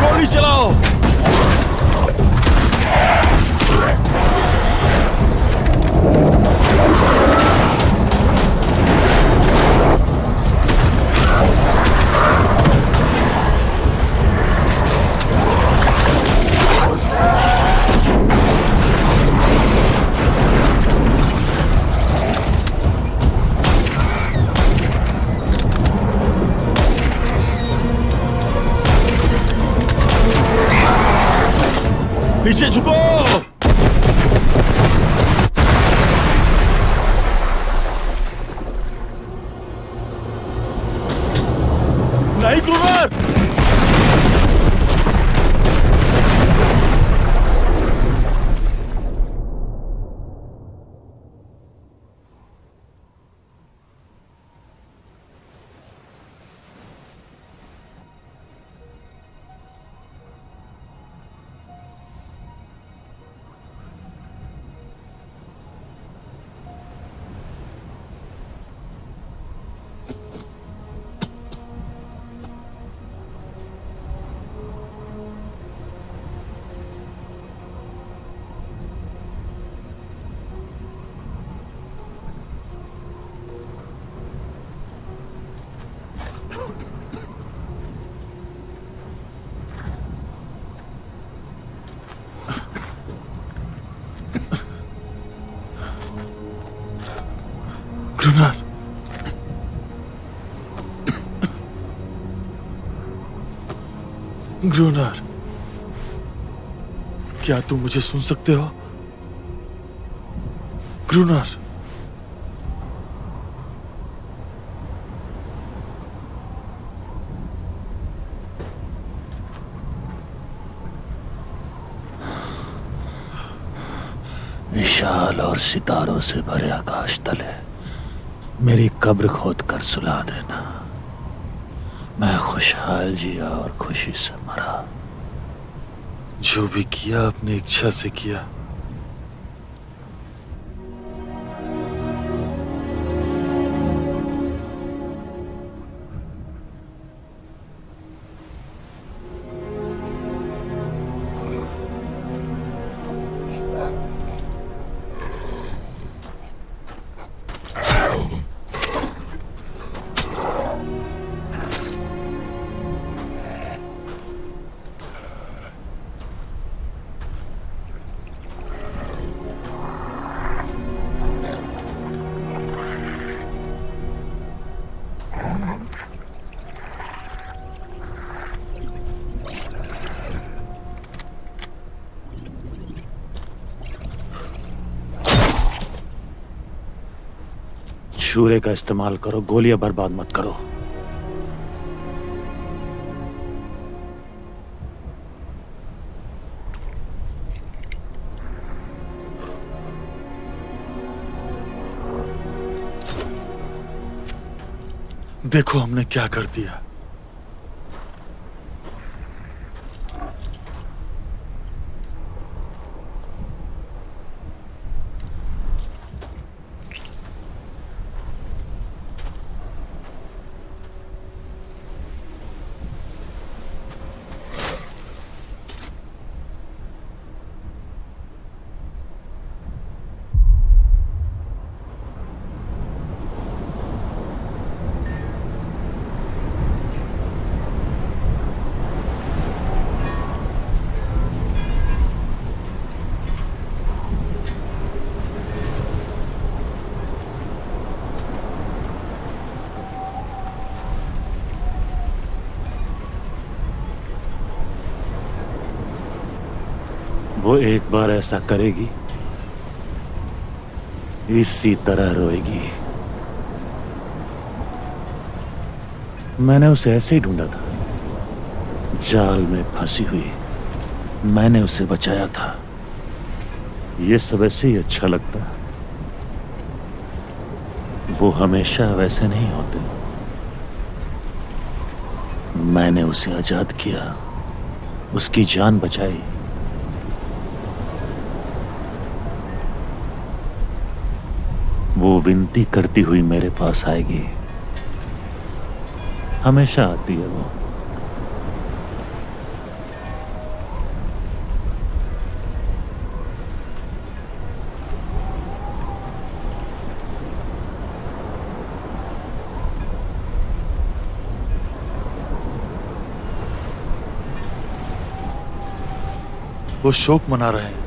A: गोली चलाओ। नीचे झुको। नहीं क्रूनर। ग्रुनार, ग्रुनार, क्या तुम मुझे सुन सकते हो? ग्रुनार,
C: विशाल और सितारों से भरे आकाश तले मेरी कब्र खोद कर सुला देना। मैं खुशहाल जिया और खुशी से मरा।
A: जो भी किया अपनी इच्छा से किया।
C: छुरे का इस्तेमाल करो, गोलियां बर्बाद मत करो।
A: देखो हमने क्या कर दिया।
C: वो एक बार ऐसा करेगी, इसी तरह रोएगी। मैंने उसे ऐसे ही ढूंढा था, जाल में फंसी हुई। मैंने उसे बचाया था। ये सब ऐसे ही अच्छा लगता। वो हमेशा वैसे नहीं होते। मैंने उसे आजाद किया, उसकी जान बचाई। वो विनती करती हुई मेरे पास आएगी। हमेशा आती है वो।
A: वो शोक मना रहे हैं।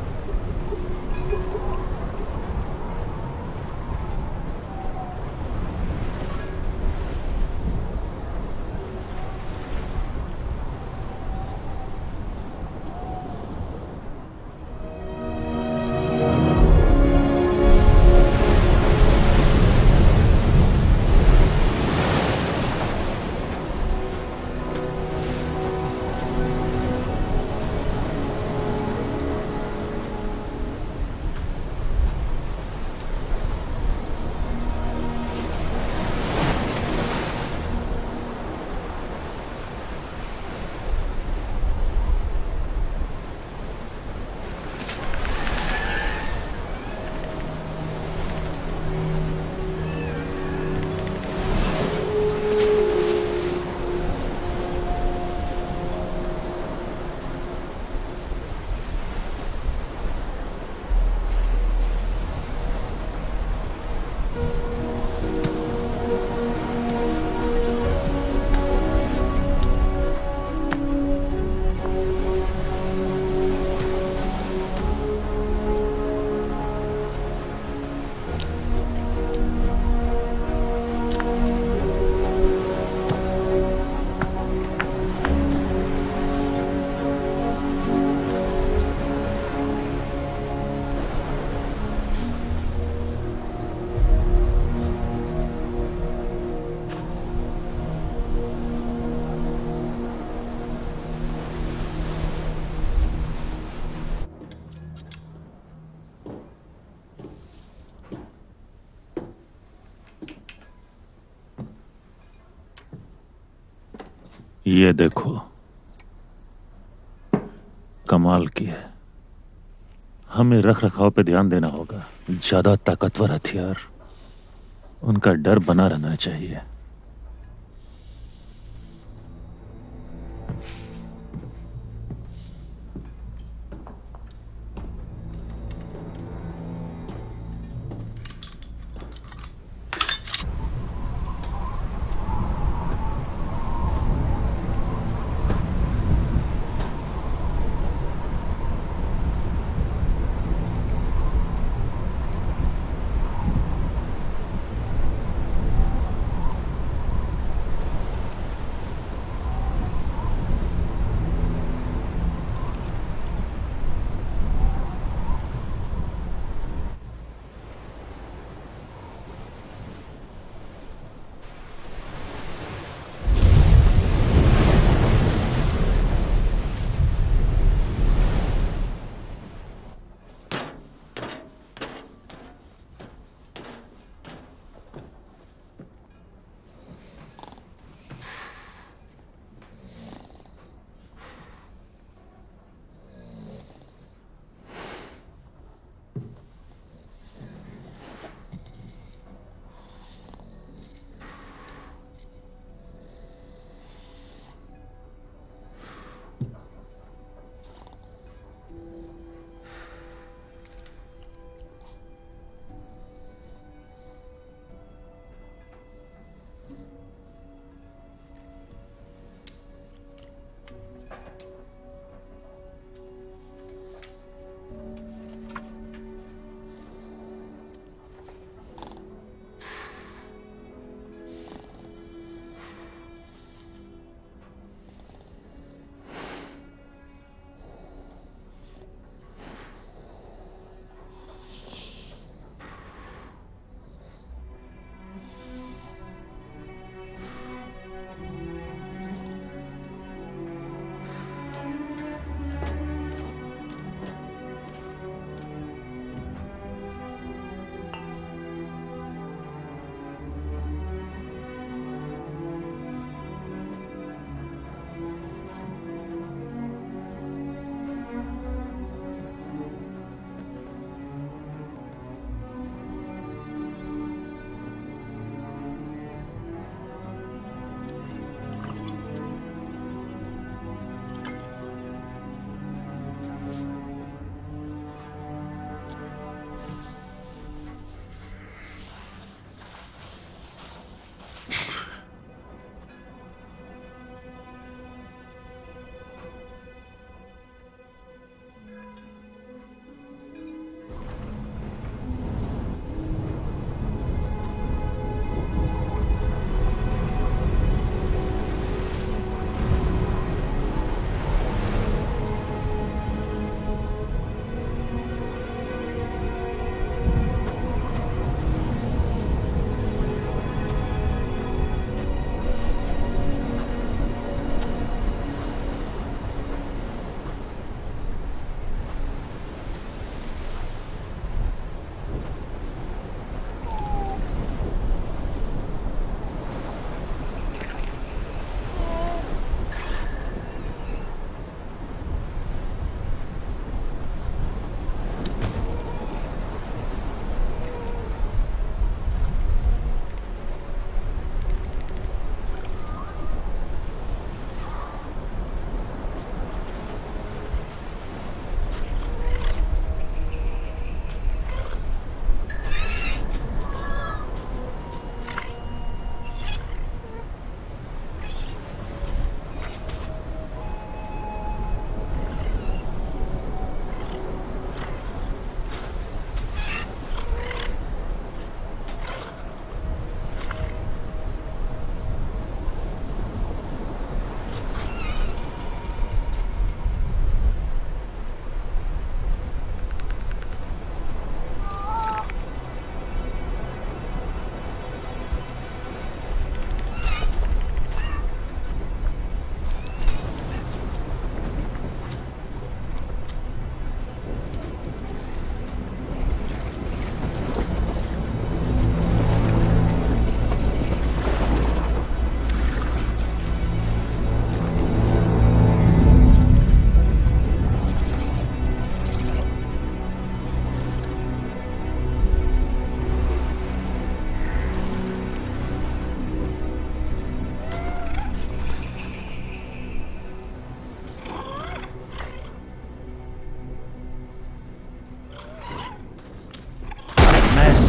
C: ये देखो, कमाल की है। हमें रख रखाव पे ध्यान देना होगा। ज्यादा ताकतवर हथियार, उनका डर बना रहना चाहिए।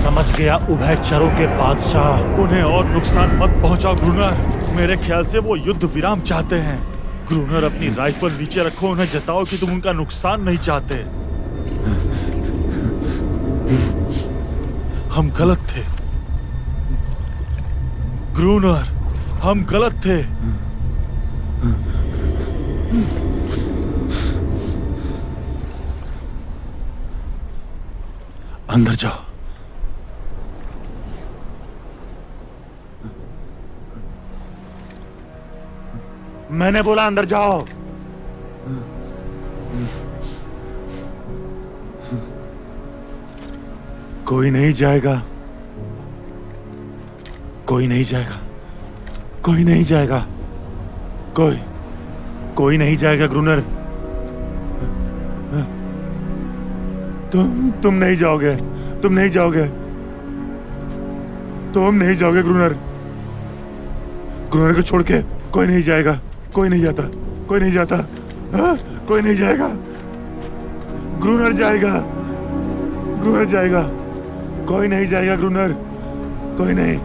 C: समझ गया उभयचरों के बादशाह।
A: उन्हें और नुकसान मत पहुंचाओ ग्रूनर। मेरे ख्याल से वो युद्ध विराम चाहते हैं। ग्रूनर, अपनी राइफल नीचे रखो, उन्हें जताओ कि तुम उनका नुकसान नहीं चाहते। हम गलत थे ग्रूनर, हम गलत थे। अंदर जाओ।
C: मैंने बोला अंदर जाओ।
A: कोई नहीं जाएगा, कोई नहीं जाएगा, कोई नहीं जाएगा, कोई नहीं जाएगा ग्रूनर। तुम नहीं जाओगे, तुम नहीं जाओगे, तुम नहीं जाओगे ग्रूनर। ग्रूनर को छोड़ के कोई नहीं जाएगा, कोई नहीं जाता, कोई नहीं जाता, कोई नहीं जाएगा। ग्रूनर जाएगा, ग्रूनर जाएगा, कोई नहीं जाएगा ग्रूनर, कोई नहीं।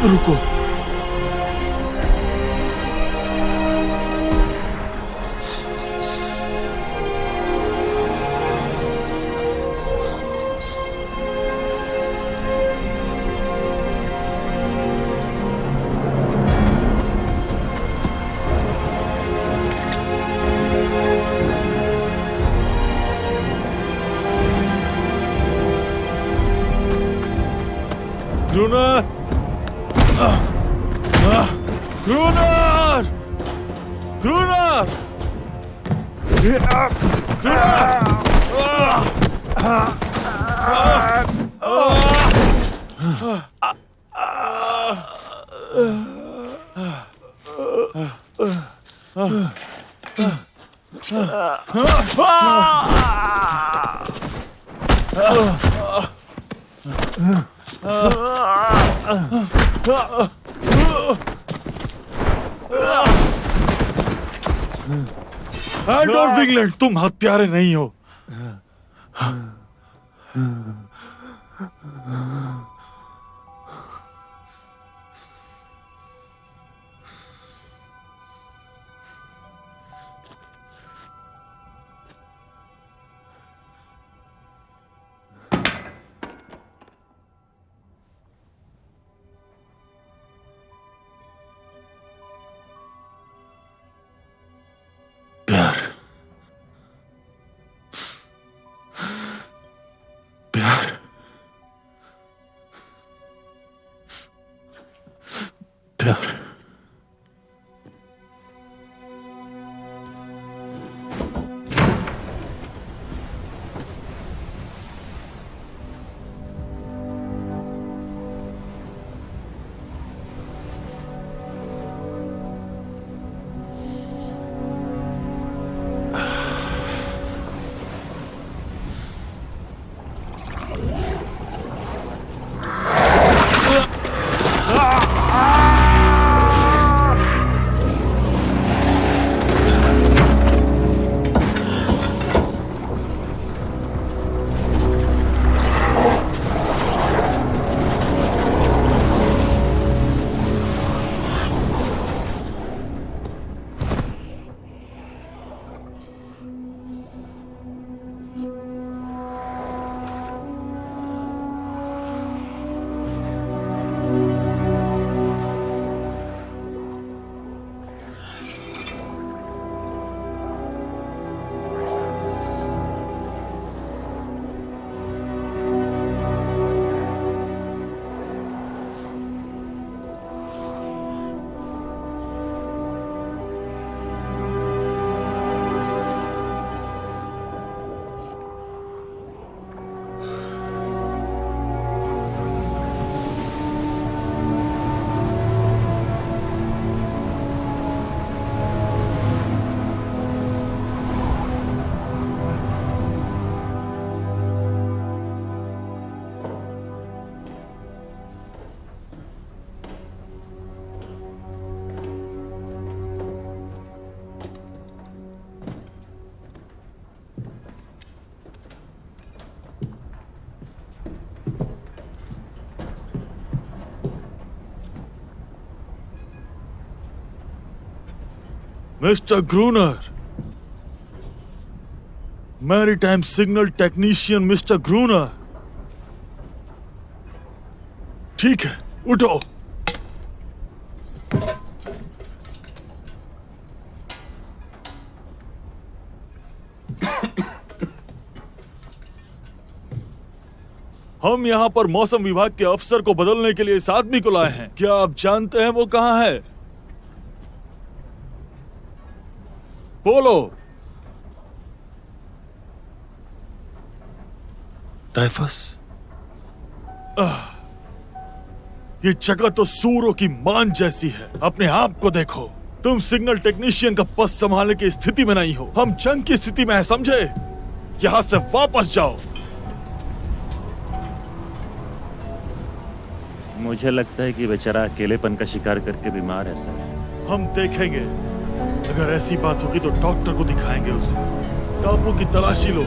A: रुको, ग्रूनर, ग्रूनर, ग्रूनर, एडोल्फ इंग्लैंड, तुम हत्यारे नहीं हो। प्यार, प्यार, प्यार। Mister ग्रूनर, maritime signal technician mister ग्रूनर। ठीक है, उठो। हम यहाँ पर मौसम विभाग के अफसर को बदलने के लिए इस आदमी को लाए हैं। क्या आप जानते हैं वो कहाँ है? बोलो। टाइफस? ये जगह तो सूरों की मान जैसी है। अपने आप को देखो। तुम सिग्नल टेक्नीशियन का पद संभालने की स्थिति में नहीं हो। हम जंग की स्थिति में हैं, समझे? यहां से वापस जाओ।
C: मुझे लगता है कि बेचारा अकेलेपन का शिकार करके बीमार है सर।
A: हम देखेंगे। अगर ऐसी बात होगी तो डॉक्टर को दिखाएंगे उसे। टापू की तलाशी लो।